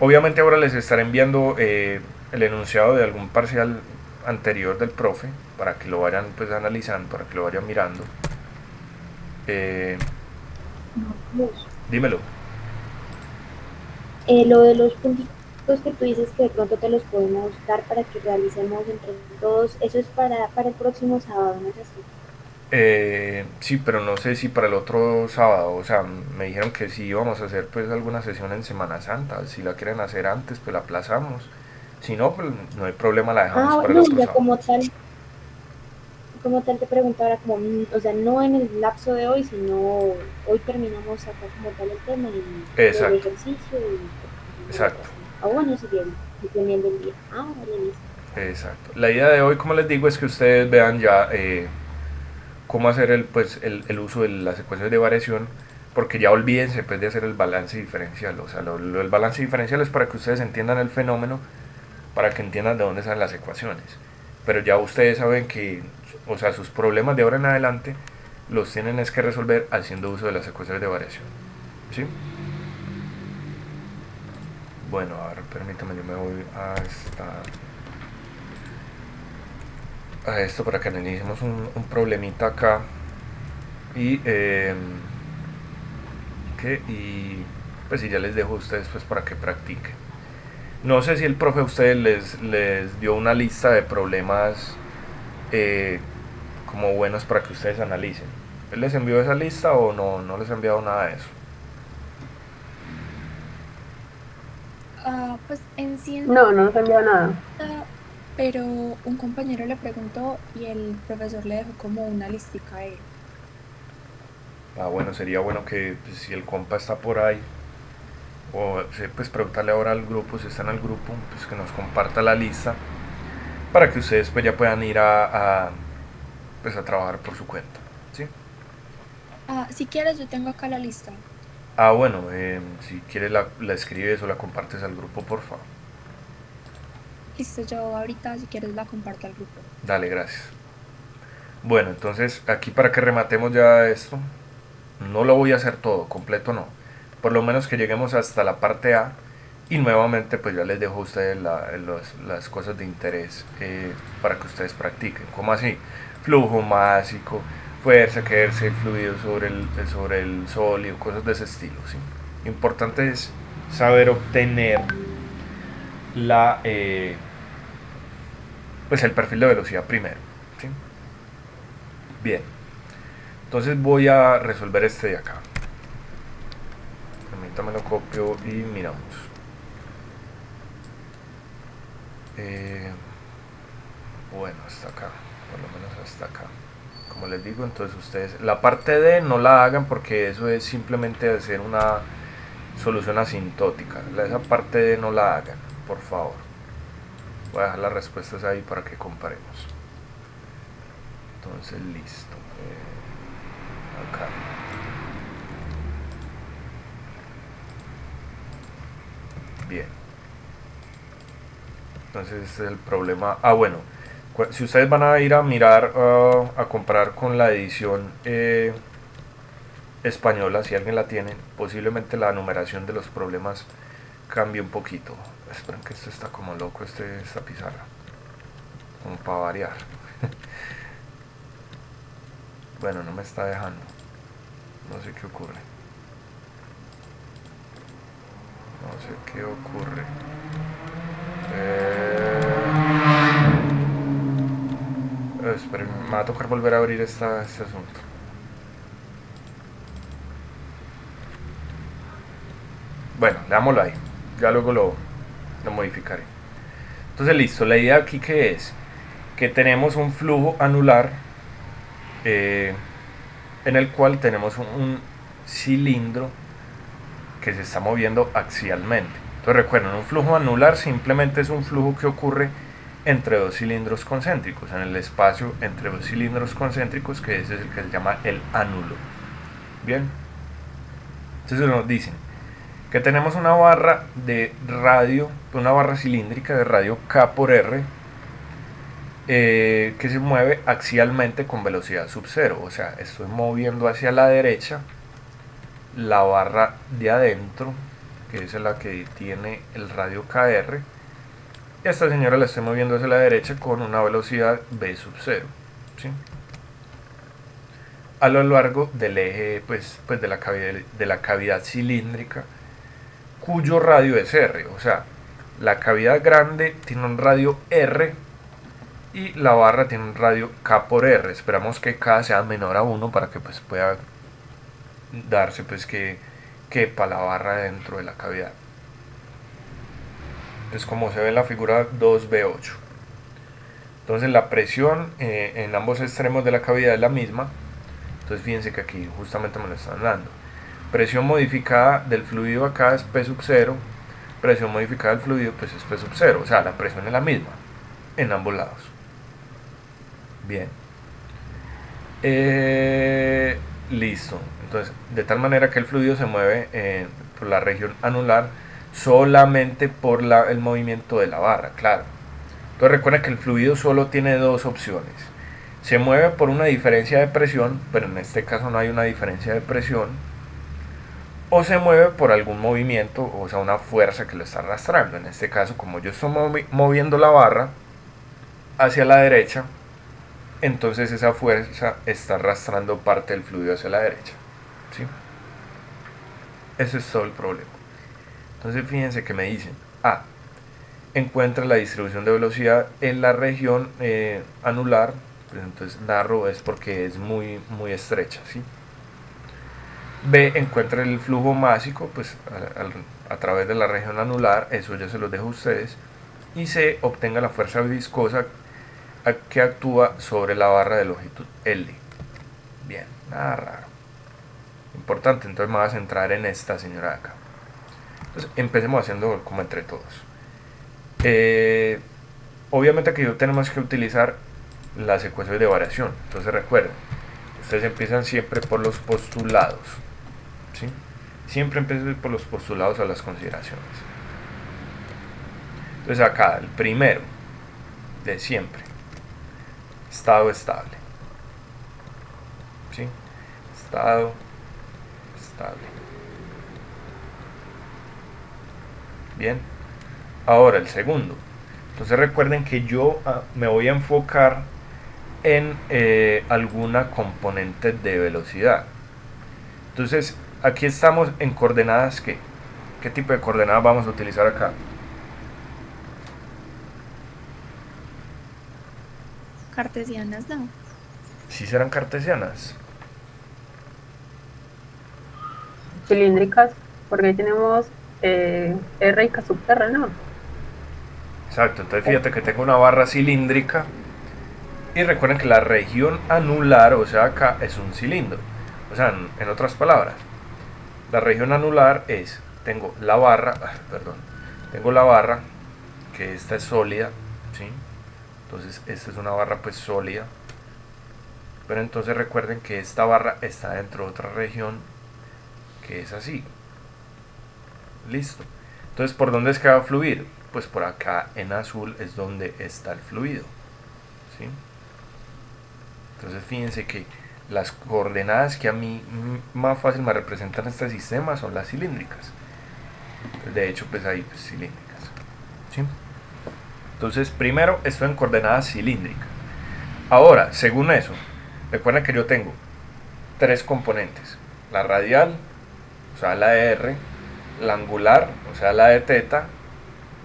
Obviamente ahora les estaré enviando el enunciado de algún parcial anterior del profe para que lo vayan pues analizando, para que lo vayan mirando. Eh, Luz. dímelo. Lo de los puntitos que tú dices que de pronto te los podemos dar para que realicemos entre todos, eso es para el próximo sábado, ¿no es así? Sí, pero no sé si para el otro sábado, o sea, me dijeron que si íbamos a hacer pues alguna sesión en Semana Santa, si la quieren hacer antes pues la aplazamos, si no pues no hay problema, la dejamos para el No, otro ya sábado. como tal te preguntaba, como, o sea, no en el lapso de hoy, sino hoy terminamos acá como tal el tema y lo del Exacto, ejercicio y la otra exacto, semana. Bueno, si bien, dependiendo del día. Vale, listo. exacto. La idea de hoy, como les digo, es que ustedes vean ya cómo hacer el uso de las ecuaciones de variación, porque ya olvídense pues, de hacer el balance diferencial. O sea, el balance diferencial es para que ustedes entiendan el fenómeno, para que entiendan de dónde salen las ecuaciones. Pero ya ustedes saben que, o sea, sus problemas de ahora en adelante los tienen es que resolver haciendo uso de las ecuaciones de variación. ¿Sí? Bueno, a ver, permítame, yo me voy a esto para que analicemos un problemita acá. Y, y pues ya les dejo a ustedes pues para que practiquen. No sé si el profe a ustedes les dio una lista de problemas eh, como buenos para que ustedes analicen. ¿Él les envió esa lista o no les ha enviado nada de eso? Pues en No, no nos ha enviado nada. ciencia, pero un compañero le preguntó y el profesor le dejó como una listica a él. Bueno, sería bueno que pues, si el compa está por ahí, o pues preguntarle ahora al grupo, si está en el grupo, pues que nos comparta la lista para que ustedes pues ya puedan ir pues a trabajar por su cuenta. ¿Sí? Si quieres, yo tengo acá la lista. Bueno, si quieres la escribes o la compartes al grupo, por favor. Listo, yo ahorita, si quieres, la comparto al grupo. Dale, gracias. Bueno, entonces aquí para que rematemos ya esto, no lo voy a hacer todo, completo no. Por lo menos que lleguemos hasta la parte A y nuevamente pues ya les dejo a ustedes las cosas de interés para que ustedes practiquen. Como así, flujo másico, fuerza que ejerce el fluido sobre el sólido, cosas de ese estilo. ¿Sí? Importante es saber obtener pues el perfil de velocidad primero. ¿Sí? Bien, entonces voy a resolver este de acá. Permítame lo copio y miramos. Bueno, hasta acá, por lo menos hasta acá. Como les digo, entonces ustedes la parte D no la hagan porque eso es simplemente hacer una solución asintótica. Esa parte D no la hagan, por favor. Voy a dejar las respuestas ahí para que comparemos. Entonces, listo. Acá. Bien. Entonces este es el problema. Bueno, si ustedes van a ir a mirar, a comparar con la edición española, si alguien la tiene, posiblemente la numeración de los problemas cambie un poquito. Esperen que esto está como loco, esta pizarra. Como para variar. Bueno, no me está dejando. No sé qué ocurre. No sé qué ocurre. Esperen, me va a tocar volver a abrir este asunto. Bueno, dámoslo ahí. Ya luego lo modificaré. Entonces listo, la idea aquí que es que tenemos un flujo anular en el cual tenemos un cilindro que se está moviendo axialmente. Entonces recuerden, un flujo anular simplemente es un flujo que ocurre entre dos cilindros concéntricos, en el espacio entre dos cilindros concéntricos, que ese es el que se llama el ánulo. Bien, entonces nos dicen que tenemos una barra de radio, una barra cilíndrica de radio K por R, que se mueve axialmente con velocidad sub cero. O sea, estoy moviendo hacia la derecha la barra de adentro, que es la que tiene el radio KR, y a esta señora la estoy moviendo hacia la derecha con una velocidad V sub cero, ¿sí? A lo largo del eje pues de la cavidad cilíndrica, cuyo radio es R. O sea, la cavidad grande tiene un radio R y la barra tiene un radio K por R. Esperamos que K sea menor a 1 para que pues pueda darse pues que quepa la barra dentro de la cavidad. Entonces, como se ve en la figura 2B8, entonces la presión en ambos extremos de la cavidad es la misma. Entonces fíjense que aquí justamente me lo están dando. Presión modificada del fluido acá es P sub 0, presión modificada del fluido pues es P sub 0, o sea, la presión es la misma en ambos lados. Bien. Listo. Entonces, de tal manera que el fluido se mueve por la región anular solamente por el movimiento de la barra, claro. Entonces recuerden que el fluido solo tiene dos opciones. Se mueve por una diferencia de presión, pero en este caso no hay una diferencia de presión, o se mueve por algún movimiento, o sea, una fuerza que lo está arrastrando. En este caso, como yo estoy moviendo la barra hacia la derecha, entonces esa fuerza está arrastrando parte del fluido hacia la derecha, ¿sí? Ese es todo el problema. Entonces fíjense que me dicen, encuentra la distribución de velocidad en la región anular. Pues entonces narrow es porque es muy estrecha, ¿sí? B, encuentra el flujo másico pues a través de la región anular, eso ya se los dejo a ustedes. Y C, obtenga la fuerza viscosa que actúa sobre la barra de longitud L. Bien, nada raro. Importante, entonces me voy a centrar en esta señora de acá. Entonces empecemos haciendo como entre todos. Obviamente que tenemos que utilizar las ecuaciones de variación. Entonces recuerden, ustedes empiezan siempre por los postulados, ¿sí? Siempre empiecen por los postulados a las consideraciones. Entonces acá, el primero de siempre, estado estable, ¿sí? Estado estable. Bien, ahora el segundo. Entonces recuerden que yo me voy a enfocar en alguna componente de velocidad. Entonces aquí estamos en coordenadas. ¿Qué tipo de coordenadas vamos a utilizar acá? Cartesianas, no. ¿Sí serán cartesianas? Cilíndricas, porque ahí tenemos R y K sub R, ¿no? Exacto, entonces fíjate que tengo una barra cilíndrica y recuerden que la región anular, o sea acá, es un cilindro. O sea, en otras palabras, la región anular es, tengo la barra que esta es sólida, ¿sí? Entonces esta es una barra pues sólida, pero entonces recuerden que esta barra está dentro de otra región que es así. Listo. Entonces, ¿por dónde es que va a fluir? Pues por acá en azul es donde está el fluido, ¿sí? Entonces fíjense que las coordenadas que a mí más fácil me representan este sistema son las cilíndricas. De hecho, pues ahí pues, cilíndricas, ¿sí? Entonces primero estoy en coordenadas cilíndricas. Ahora, según eso, recuerden que yo tengo tres componentes: la radial, o sea la R, la angular, o sea la de teta,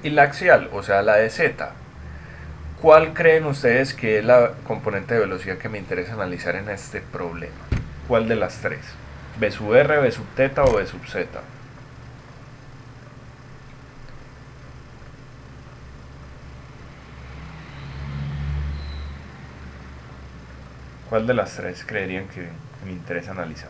y la axial, o sea la de z. ¿Cuál creen ustedes que es la componente de velocidad que me interesa analizar en este problema? ¿Cuál de las tres? ¿B sub r, B sub teta o B sub z? ¿Cuál de las tres creerían que me interesa analizar?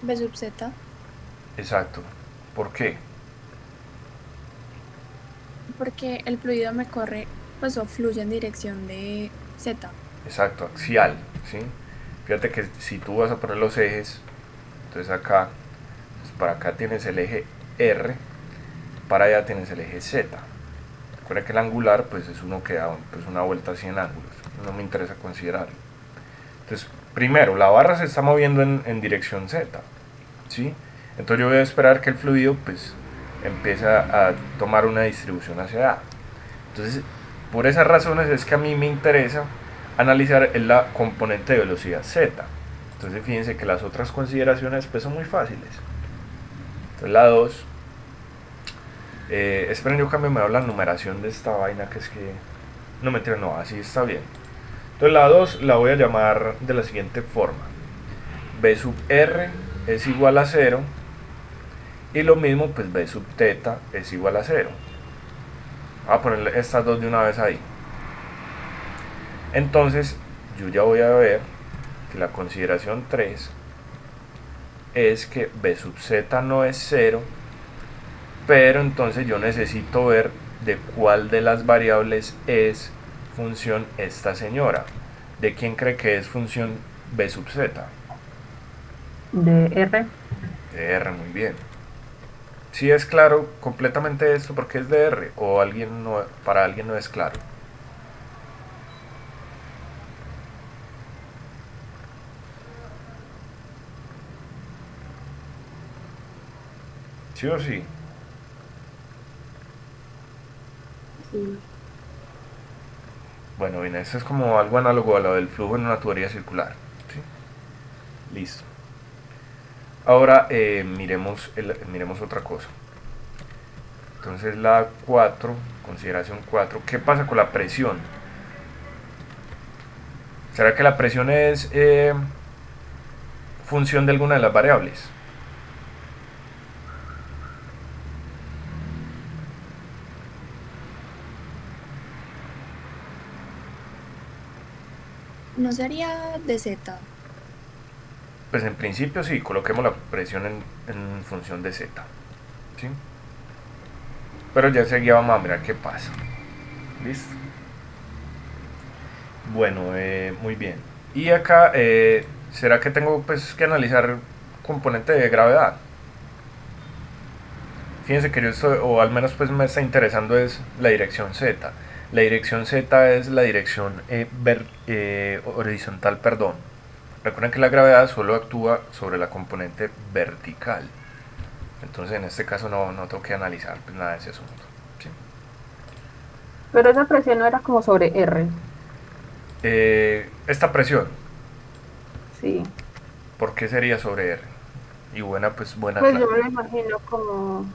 B sub Z, Exacto. ¿Por qué? porque el fluido me corre, pues o fluye en dirección de Z. Exacto, axial, ¿sí? Fíjate que si tú vas a poner los ejes, entonces acá, pues para acá tienes el eje R, para allá tienes el eje Z. Recuerda que el angular, pues es uno que da pues, una vuelta así en ángulos, no me interesa considerarlo. Entonces, primero, la barra se está moviendo en dirección Z, ¿sí? Entonces yo voy a esperar que el fluido, pues, empiece a tomar una distribución hacia A. Entonces, por esas razones es que a mí me interesa analizar la componente de velocidad Z. Entonces fíjense que las otras consideraciones pues son muy fáciles. Entonces la 2, esperen, yo cambio mejor la numeración de esta vaina, que es que no me entiendo, no, así está bien. Entonces la 2 la voy a llamar de la siguiente forma: B sub r es igual a 0, y lo mismo pues B sub teta es igual a 0. Voy a poner estas dos de una vez ahí. Entonces yo ya voy a ver que la consideración 3 es que B sub z no es 0, pero entonces yo necesito ver de cuál de las variables es función esta señora. ¿De quién cree que es función B sub z? De R. De R, muy bien. Si es claro completamente esto porque es de R, o alguien no, para alguien no es claro. ¿Sí o sí? Sí. Bueno, bien, esto es como algo análogo a lo del flujo en una tubería circular, ¿sí? Listo. Ahora miremos otra cosa. Entonces la 4, consideración 4, ¿qué pasa con la presión? ¿Será que la presión es función de alguna de las variables? ¿No sería de Z? Pues en principio sí, coloquemos la presión en función de z, ¿sí? Pero ya seguía, vamos a mirar qué pasa. ¿Listo? Bueno, muy bien. Y acá, ¿será que tengo pues que analizar componente de gravedad? Fíjense que yo estoy, o al menos pues me está interesando es la dirección z. La dirección z es la dirección horizontal, perdón. Recuerden que la gravedad solo actúa sobre la componente vertical. Entonces en este caso no tengo que analizar pues, nada de ese asunto, ¿sí? Pero esa presión no era como sobre R. Esta presión, Sí. ¿por qué sería sobre R? Y buena Pues clase. yo me lo imagino como...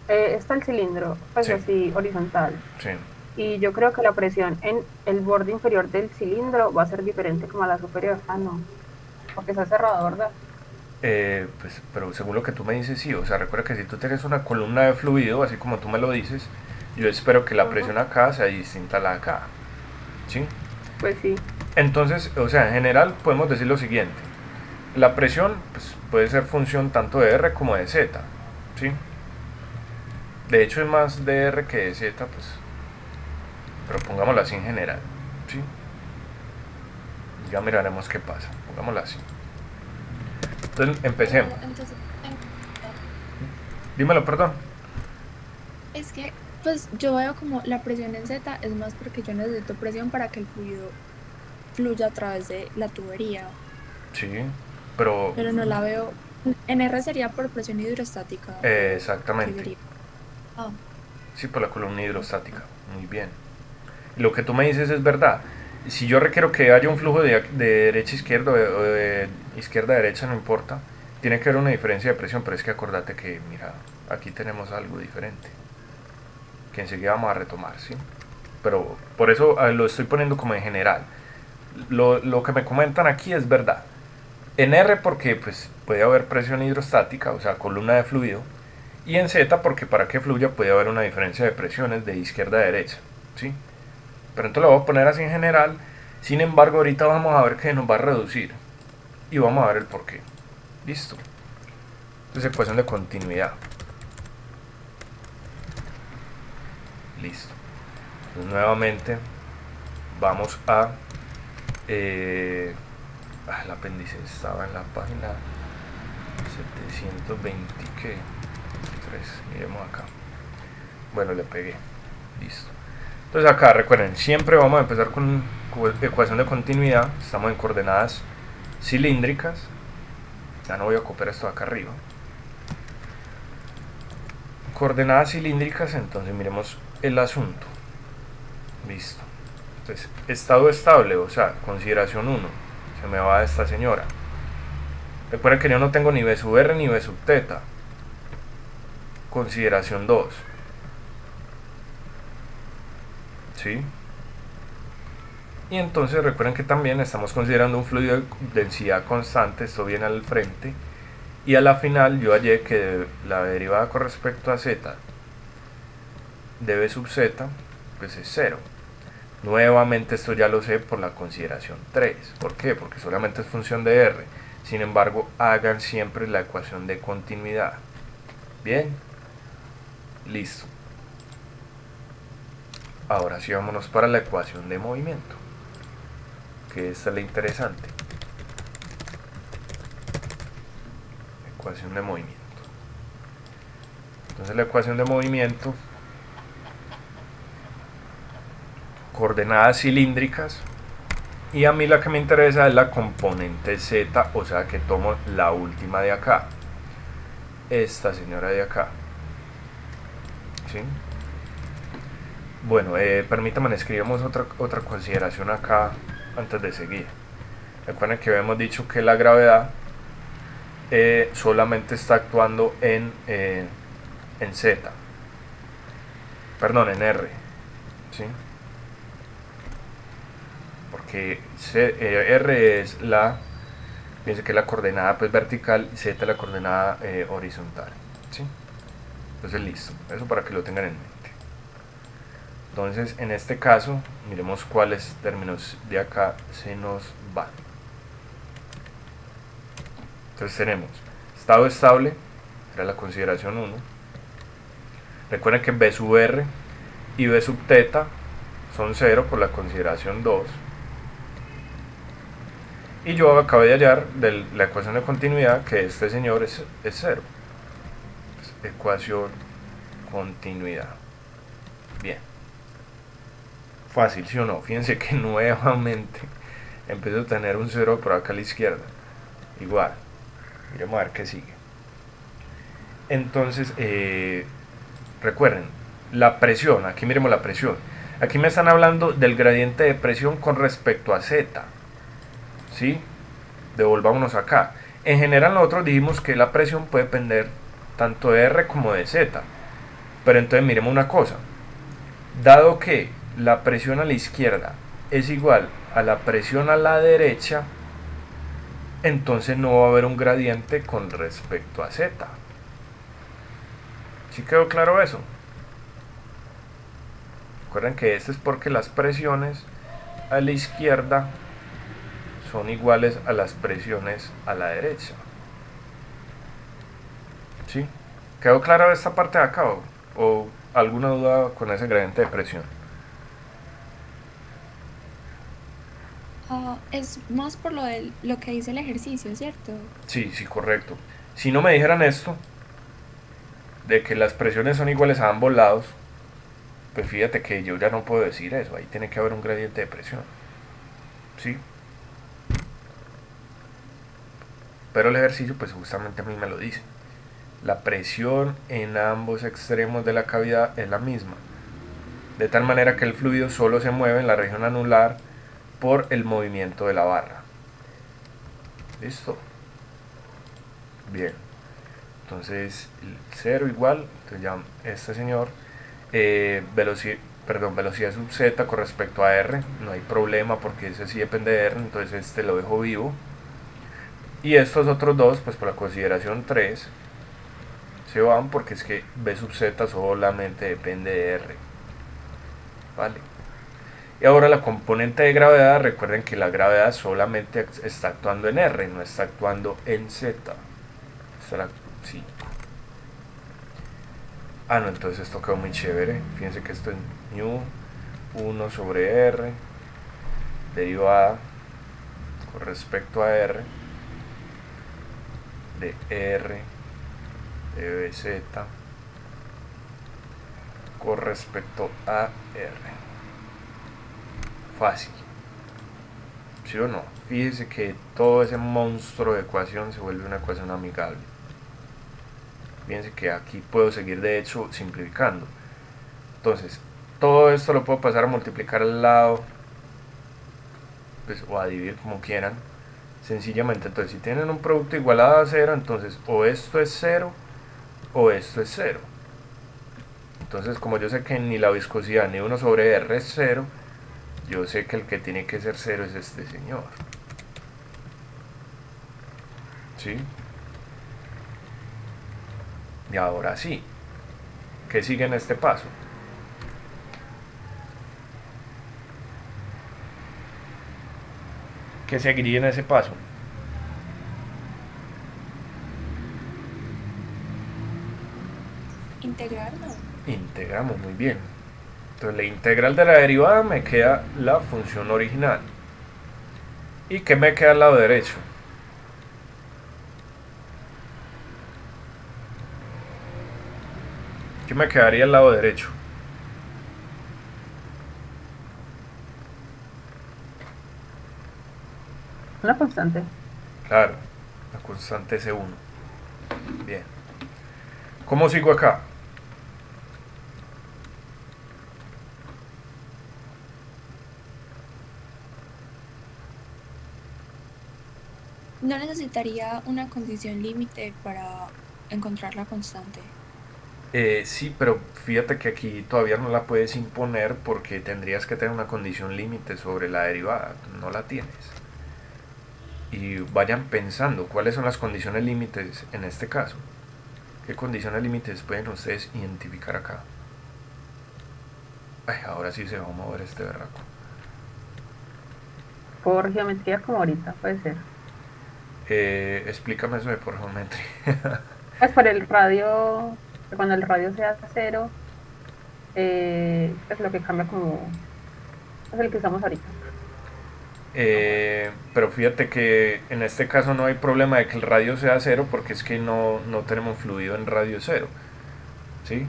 está el cilindro, pues Sí, así horizontal. sí. Y yo creo que la presión en el borde inferior del cilindro va a ser diferente como a la superior. Ah, no. Porque está cerrado, ¿verdad? Pues, pero según lo que tú me dices, sí. O sea, recuerda que si tú tienes una columna de fluido, así como tú me lo dices, yo espero que la presión acá sea distinta a la de acá, ¿sí? Pues sí. Entonces, o sea, en general podemos decir lo siguiente: la presión pues, puede ser función tanto de R como de Z, ¿sí? De hecho es más de R que de Z, pues, pero pongámoslo así en general, ¿sí? Ya miraremos qué pasa, pongámoslo así. Entonces empecemos. Pero entonces, Dímelo, perdón. es que, pues yo veo como la presión en Z es más porque yo necesito presión para que el fluido fluya a través de la tubería, Sí, pero pero no la veo. En R sería por presión hidrostática, o ¿qué exactamente. sería? Ah, Sí, por la columna hidrostática. Muy bien. Y lo que tú me dices es verdad. si yo requiero que haya un flujo de derecha a izquierda o de izquierda a derecha, no importa, tiene que haber una diferencia de presión, pero es que acordate que, mira, aquí tenemos algo diferente, que enseguida vamos a retomar, ¿sí? Pero por eso lo estoy poniendo como en general. Lo que me comentan aquí es verdad. En R porque pues, puede haber presión hidrostática, o sea, columna de fluido, y en Z porque para que fluya puede haber una diferencia de presiones de izquierda a derecha, ¿sí? Pero entonces lo voy a poner así en general. Sin embargo, ahorita vamos a ver que nos va a reducir y vamos a ver el porqué. Listo. Entonces, ecuación de continuidad. Listo. Entonces, nuevamente vamos a el apéndice estaba en la página 720 que 3, miremos acá. Bueno, le pegué. Listo. Entonces acá recuerden, siempre vamos a empezar con ecuación de continuidad. Estamos en coordenadas cilíndricas. Ya no voy a copiar esto de acá arriba. Coordenadas cilíndricas, entonces miremos el asunto. Listo. Entonces, estado estable, o sea, consideración 1. Se me va esta señora. Recuerden que yo no tengo ni B sub R ni B sub teta. Consideración 2. ¿Sí? Y entonces recuerden que también estamos considerando un fluido de densidad constante, esto viene al frente, y a la final yo hallé que la derivada con respecto a z de B sub z pues es 0. Nuevamente esto ya lo sé por la consideración 3. ¿Por qué? Porque solamente es función de R. Sin embargo, hagan siempre la ecuación de continuidad. Bien, listo. Ahora sí vámonos para la ecuación de movimiento, que esta es la interesante. Ecuación de movimiento. Entonces la ecuación de movimiento, coordenadas cilíndricas, y a mí la que me interesa es la componente z, o sea que tomo la última de acá, esta señora de acá, ¿sí? Bueno, permítanme, escribimos otra consideración acá antes de seguir. Recuerden que habíamos dicho que la gravedad solamente está actuando en Z, perdón, en R, ¿sí? Porque R es fíjense que la coordenada pues vertical, Z es la coordenada horizontal, ¿sí? Entonces listo, eso para que lo tengan en mente. Entonces en este caso miremos cuáles términos de acá se nos van. Entonces tenemos estado estable, era la consideración 1. Recuerden que B sub R y B sub teta son 0 por la consideración 2. Y yo acabé de hallar de la ecuación de continuidad que este señor es 0. Pues, ecuación continuidad. Bien. Fácil, ¿sí o no? Fíjense que nuevamente empiezo a tener un 0 por acá a la izquierda. Igual. Miremos a ver qué sigue. Entonces, recuerden, la presión, aquí miremos la presión. Aquí me están hablando del gradiente de presión con respecto a Z. ¿Sí? Devolvámonos acá. En general nosotros dijimos que la presión puede depender tanto de R como de Z. Pero entonces miremos una cosa. Dado que la presión a la izquierda es igual a la presión a la derecha, entonces no va a haber un gradiente con respecto a Z. ¿Sí quedó claro eso? Recuerden que esto es porque las presiones a la izquierda son iguales a las presiones a la derecha. ¿Sí? ¿Quedó clara esta parte de acá o alguna duda con ese gradiente de presión? Es más por lo que dice el ejercicio, ¿cierto? Sí, sí, correcto. Si no me dijeran esto, de que las presiones son iguales a ambos lados, pues fíjate que yo ya no puedo decir eso. Ahí tiene que haber un gradiente de presión. ¿Sí? Pero el ejercicio pues justamente a mí me lo dice. La presión en ambos extremos de la cavidad es la misma. De tal manera que el fluido solo se mueve en la región anular por el movimiento de la barra. ¿Listo? Bien. Entonces, 0 igual, entonces ya este señor, velocidad sub z con respecto a r, no hay problema porque ese sí depende de r, entonces este lo dejo vivo. Y estos otros dos, pues por la consideración 3, se van porque es que b sub z solamente depende de r. Vale. Y ahora la componente de gravedad, recuerden que la gravedad solamente está actuando en r, no está actuando en z. Sí. Ah, no, entonces esto quedó muy chévere. Fíjense que esto es nu 1 sobre r derivada con respecto a r de r de bz con respecto a r. Fácil, ¿sí o no? Fíjense que todo ese monstruo de ecuación se vuelve una ecuación amigable. Fíjense que aquí puedo seguir de hecho simplificando. Entonces, todo esto lo puedo pasar a multiplicar al lado, pues, o a dividir como quieran. Sencillamente, entonces si tienen un producto igualado a 0, entonces o esto es 0 o esto es 0. Entonces, como yo sé que ni la viscosidad ni 1 sobre r es 0, yo sé que el que tiene que ser 0 es este señor. ¿Sí? Y ahora sí, ¿qué sigue en este paso? ¿Qué seguiría en ese paso? Integrar, no. Integramos, muy bien. Entonces la integral de la derivada me queda la función original. ¿Y qué me queda al lado derecho? ¿Qué me quedaría al lado derecho? Una constante. Claro, la constante S1. Bien. ¿Cómo sigo acá? No necesitaría una condición límite para encontrar la constante. Sí, pero fíjate que aquí todavía no la puedes imponer porque tendrías que tener una condición límite sobre la derivada. No la tienes. Y vayan pensando cuáles son las condiciones límites en este caso. ¿Qué condiciones límites pueden ustedes identificar acá? Ay, ahora sí se va a mover este berraco. Por geometría como ahorita, puede ser. Explícame eso de por geometría. Pues por el radio, que cuando el radio sea 0, es lo que cambia como... Es el que usamos ahorita. Pero fíjate que en este caso no hay problema de que el radio sea 0 porque es que no tenemos fluido en radio 0. ¿Sí?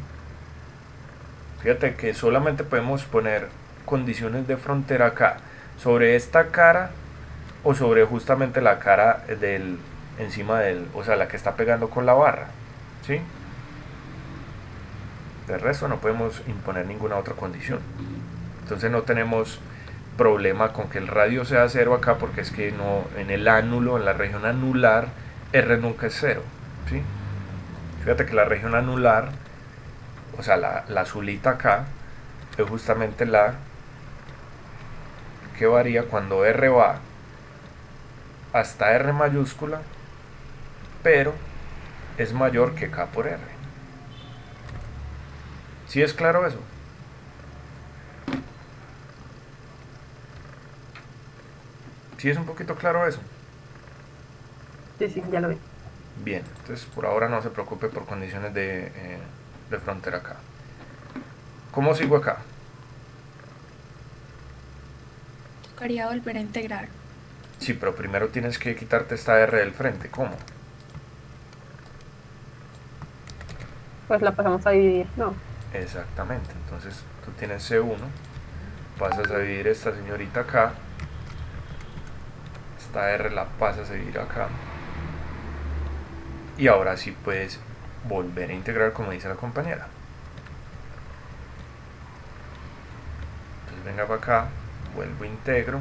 Fíjate que solamente podemos poner condiciones de frontera acá, sobre esta cara o sobre justamente la cara del encima del, o sea, la que está pegando con la barra, ¿sí? De resto no podemos imponer ninguna otra condición. Entonces no tenemos problema con que el radio sea 0 acá porque es que no, en el ánulo, en la región anular, R nunca es 0, ¿sí? Fíjate que la región anular, o sea, la azulita acá, es justamente la que varía cuando R va hasta R mayúscula, pero es mayor que K por R. ¿Sí es claro eso? ¿Sí es un poquito claro eso? Sí, sí, ya lo vi. Bien, entonces por ahora no se preocupe por condiciones de frontera acá. ¿Cómo sigo acá? Tocaría volver a integrar. Sí, pero primero tienes que quitarte esta R del frente. ¿Cómo? Pues la pasamos a dividir, ¿no? Exactamente, entonces tú tienes C1, pasas a dividir esta señorita acá, esta R la pasas a dividir acá, y ahora sí puedes volver a integrar como dice la compañera. Entonces venga para acá, vuelvo integro,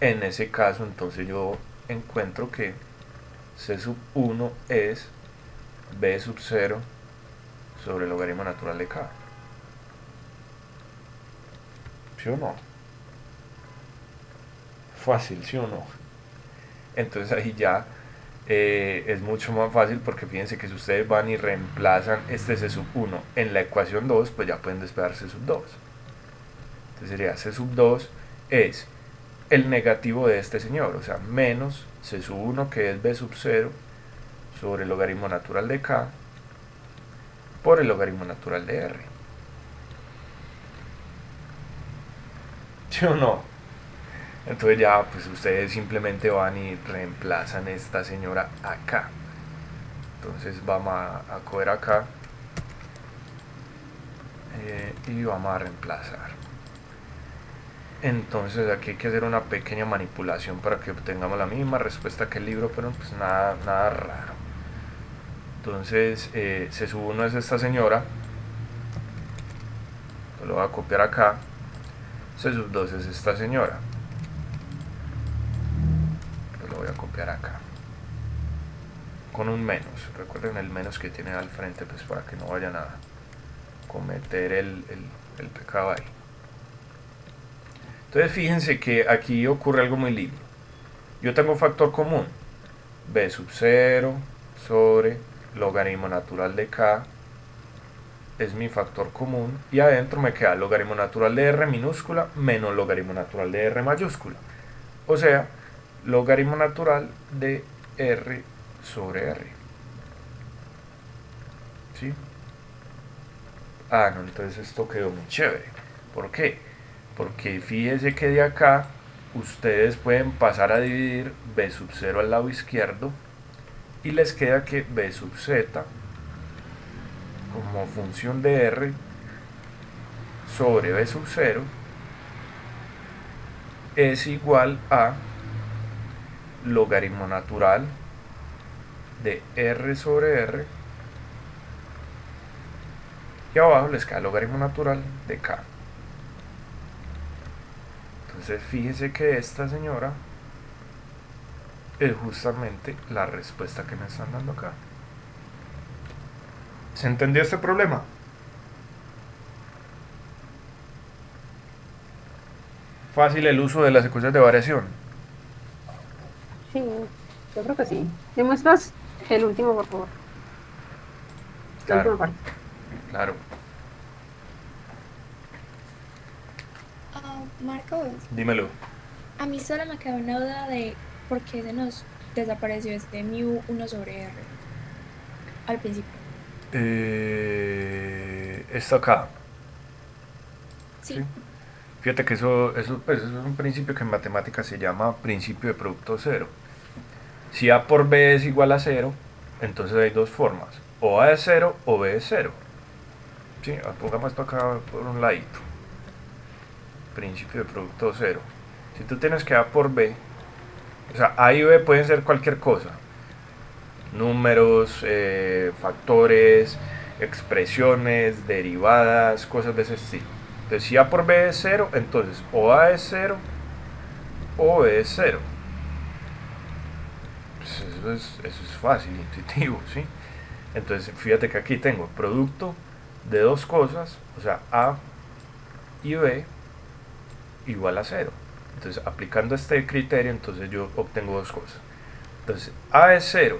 En ese caso, entonces yo encuentro que C sub 1 es B sub 0 sobre el logaritmo natural de K. ¿Sí o no? Fácil, ¿sí o no? Entonces ahí ya es mucho más fácil, porque fíjense que si ustedes van y reemplazan este C sub 1 en la ecuación 2, pues ya pueden despejar C sub 2. Entonces sería C sub 2 es el negativo de este señor, o sea, menos C sub 1, que es B sub 0 sobre el logaritmo natural de K por el logaritmo natural de R. ¿Sí o no? Entonces ya pues ustedes simplemente van y reemplazan esta señora acá. Entonces vamos a coger acá y vamos a reemplazar. Entonces aquí hay que hacer una pequeña manipulación para que obtengamos la misma respuesta que el libro, pero pues nada raro. Entonces C sub 1 es esta señora, lo voy a copiar acá. C sub 2 es esta señora, lo voy a copiar acá con un menos. Recuerden el menos que tiene al frente, pues para que no vayan a cometer el pecado ahí. Entonces fíjense que aquí ocurre algo muy lindo. Yo tengo un factor común, B sub 0 sobre logaritmo natural de K, es mi factor común, y adentro me queda logaritmo natural de R minúscula menos logaritmo natural de R mayúscula, o sea, logaritmo natural de R sobre R. ¿Sí? Ah, no, entonces esto quedó muy chévere. ¿Por qué? Porque fíjese que de acá ustedes pueden pasar a dividir B sub 0 al lado izquierdo y les queda que B sub z como función de R sobre B sub 0 es igual a logaritmo natural de R sobre R, y abajo les queda logaritmo natural de K. Entonces fíjese que esta señora es justamente la respuesta que me están dando acá. ¿Se entendió este problema? Fácil el uso de las secuencias de variación. Sí, yo creo que sí. ¿Me muestras el último, por favor? La Claro, última parte. claro. Marcos, Dímelo. a mí solo me quedó una duda de por qué se nos desapareció este mu 1 sobre r al principio. Esto acá. Sí, ¿Sí? Fíjate que pues, eso es un principio que en matemáticas se llama principio de producto cero. Si A por B es igual a cero, entonces hay dos formas. O A es cero o B es cero. ¿Sí? Pongamos esto acá por un ladito. Principio de producto cero. Si tú tienes que A por B, o sea, A y B pueden ser cualquier cosa. Números, factores, expresiones, derivadas, cosas de ese estilo. Entonces, si A por B es 0, entonces o A es 0 o B es 0. Pues eso es fácil, intuitivo, ¿sí? Entonces, fíjate que aquí tengo producto de dos cosas, o sea, A y B igual a 0. Entonces, aplicando este criterio, entonces yo obtengo dos cosas. Entonces, A es 0,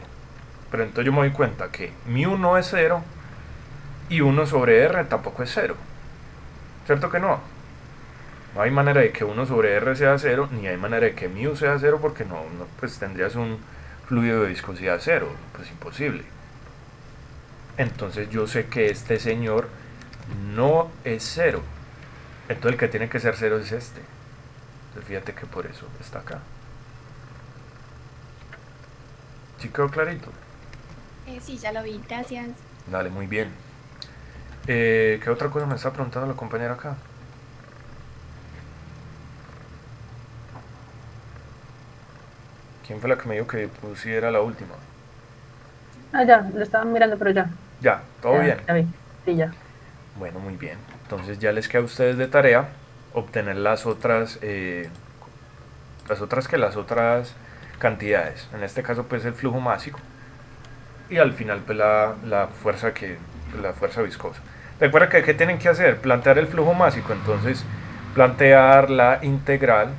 pero entonces yo me doy cuenta que mu no es 0 y 1 sobre R tampoco es 0. ¿Cierto que no? No hay manera de que 1 sobre R sea 0, ni hay manera de que mu sea 0, porque no pues tendrías un fluido de viscosidad 0, pues imposible. Entonces yo sé que este señor no es 0. Entonces el que tiene que ser 0 es este. Entonces fíjate que por eso está acá. ¿Sí quedó clarito? sí, ya lo vi, gracias. Dale, muy bien. ¿Qué otra cosa me está preguntando la compañera acá? ¿Quién fue la que me dijo que pusiera la última? Ah, ya, lo estaba mirando, pero ya. Ya, todo Ya, bien. ya vi. Sí, ya. Bueno, muy bien. Entonces ya les queda a ustedes de tarea obtener las otras las otras cantidades. En este caso pues el flujo másico y al final pues la fuerza la fuerza viscosa. Recuerda que ¿qué tienen que hacer? Plantear el flujo másico. Entonces plantear la integral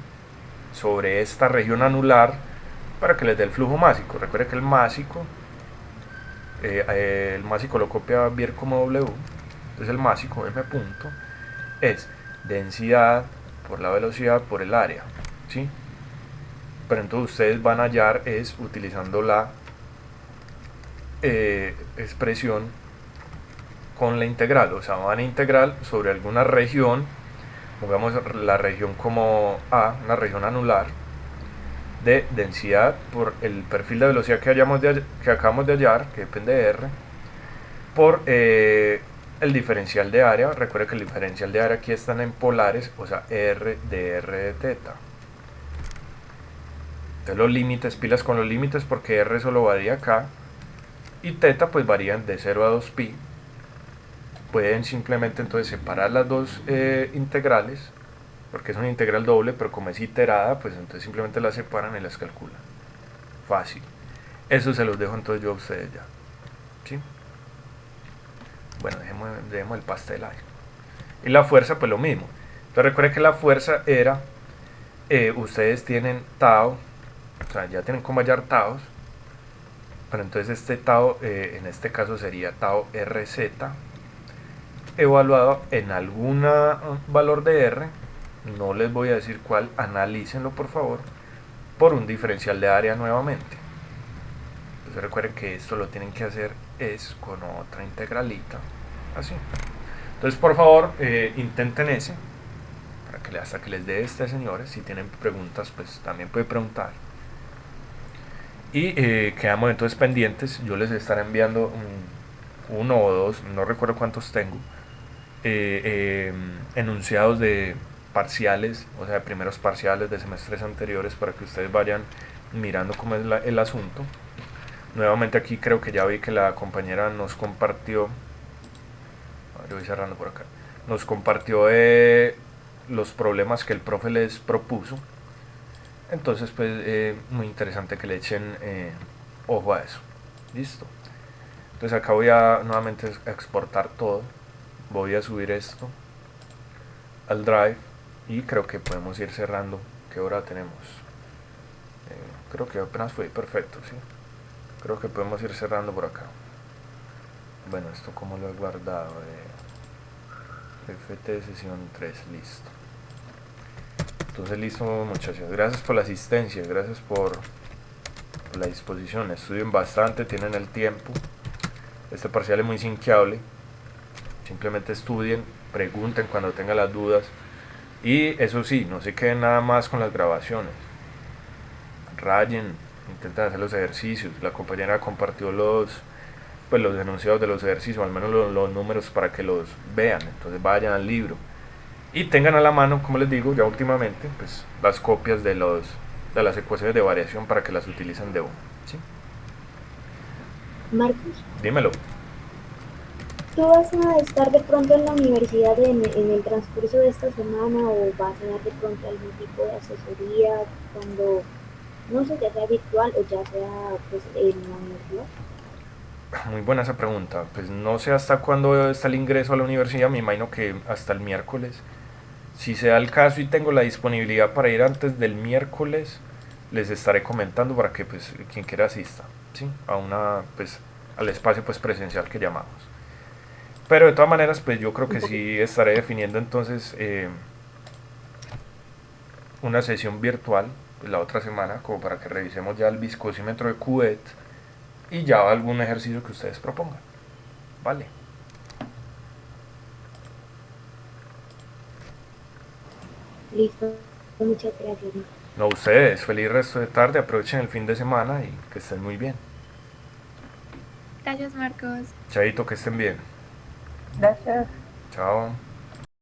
sobre esta región anular para que les dé el flujo másico. Recuerda que el másico lo copia bien como W. Entonces el másico M punto es densidad por la velocidad por el área, ¿sí? Pero entonces ustedes van a hallar es utilizando la expresión con la integral, o sea, van a integrar sobre alguna región, pongamos la región como A, una región anular, de densidad por el perfil de velocidad que acabamos de hallar, que depende de R, por el diferencial de área. Recuerda que el diferencial de área aquí están en polares, o sea, R de teta. Entonces los límites, pilas con los límites, porque R solo varía acá y teta pues varían de 0 a 2pi. Pueden simplemente entonces separar las dos integrales, porque es una integral doble, pero como es iterada, pues entonces simplemente las separan y las calculan. Fácil. Eso se los dejo entonces yo a ustedes ya. ¿Sí? Bueno, dejemos el pastel ahí. Y la fuerza pues lo mismo. Entonces recuerden que la fuerza era, ustedes tienen tau, o sea, ya tienen como hallar taus, pero entonces este tau, en este caso sería tau RZ, evaluado en algún valor de R, no les voy a decir cuál, analícenlo por favor, por un diferencial de área nuevamente. Entonces recuerden que esto lo tienen que hacer es con otra integralita, así. Entonces por favor intenten ese, para que hasta que les dé este, señores. Si tienen preguntas pues también pueden preguntar. Y quedamos entonces pendientes, yo les estaré enviando uno o dos, no recuerdo cuántos tengo, enunciados de parciales, o sea, de primeros parciales de semestres anteriores, para que ustedes vayan mirando cómo es el asunto. Nuevamente aquí creo que ya vi que la compañera nos compartió, yo voy cerrando por acá, nos compartió los problemas que el profe les propuso. Entonces pues muy interesante que le echen ojo a eso. Listo. Entonces acá voy a nuevamente exportar todo. Voy a subir esto al Drive y creo que podemos ir cerrando. ¿Qué hora tenemos? Creo que apenas fue perfecto, ¿sí? Creo que podemos ir cerrando por acá. Bueno, esto como lo he guardado. FT sesión 3, listo. Entonces listo, muchachos. Gracias por la asistencia, gracias por la disposición. Estudien bastante, tienen el tiempo. Este parcial es muy sinqueable. Simplemente estudien, pregunten cuando tengan las dudas. Y eso sí, no se queden nada más con las grabaciones. Rayen, intenten hacer los ejercicios. La compañera compartió los enunciados de los ejercicios, al menos los números para que los vean. Entonces vayan al libro. Y tengan a la mano, como les digo, ya últimamente, pues las copias de las ecuaciones de variación para que las utilicen de uno. ¿Sí? Marcos, Dímelo. ¿tú vas a estar de pronto en la universidad en el transcurso de esta semana o vas a dar de pronto algún tipo de asesoría cuando, no sé, ya sea virtual o ya sea pues en la universidad? Muy buena esa pregunta. Pues no sé hasta cuándo está el ingreso a la universidad, me imagino que hasta el miércoles. Si se da el caso y tengo la disponibilidad para ir antes del miércoles, les estaré comentando para que pues quien quiera asista, ¿sí? Al espacio pues presencial que llamamos. Pero de todas maneras pues yo creo que sí estaré definiendo entonces una sesión virtual pues, la otra semana, como para que revisemos ya el viscosímetro de Couette y ya algún ejercicio que ustedes propongan. Vale. Listo, muchas gracias. No, ustedes, feliz resto de tarde, aprovechen el fin de semana y que estén muy bien. Gracias, Marcos. Chaito, que estén bien. Gracias. Chao.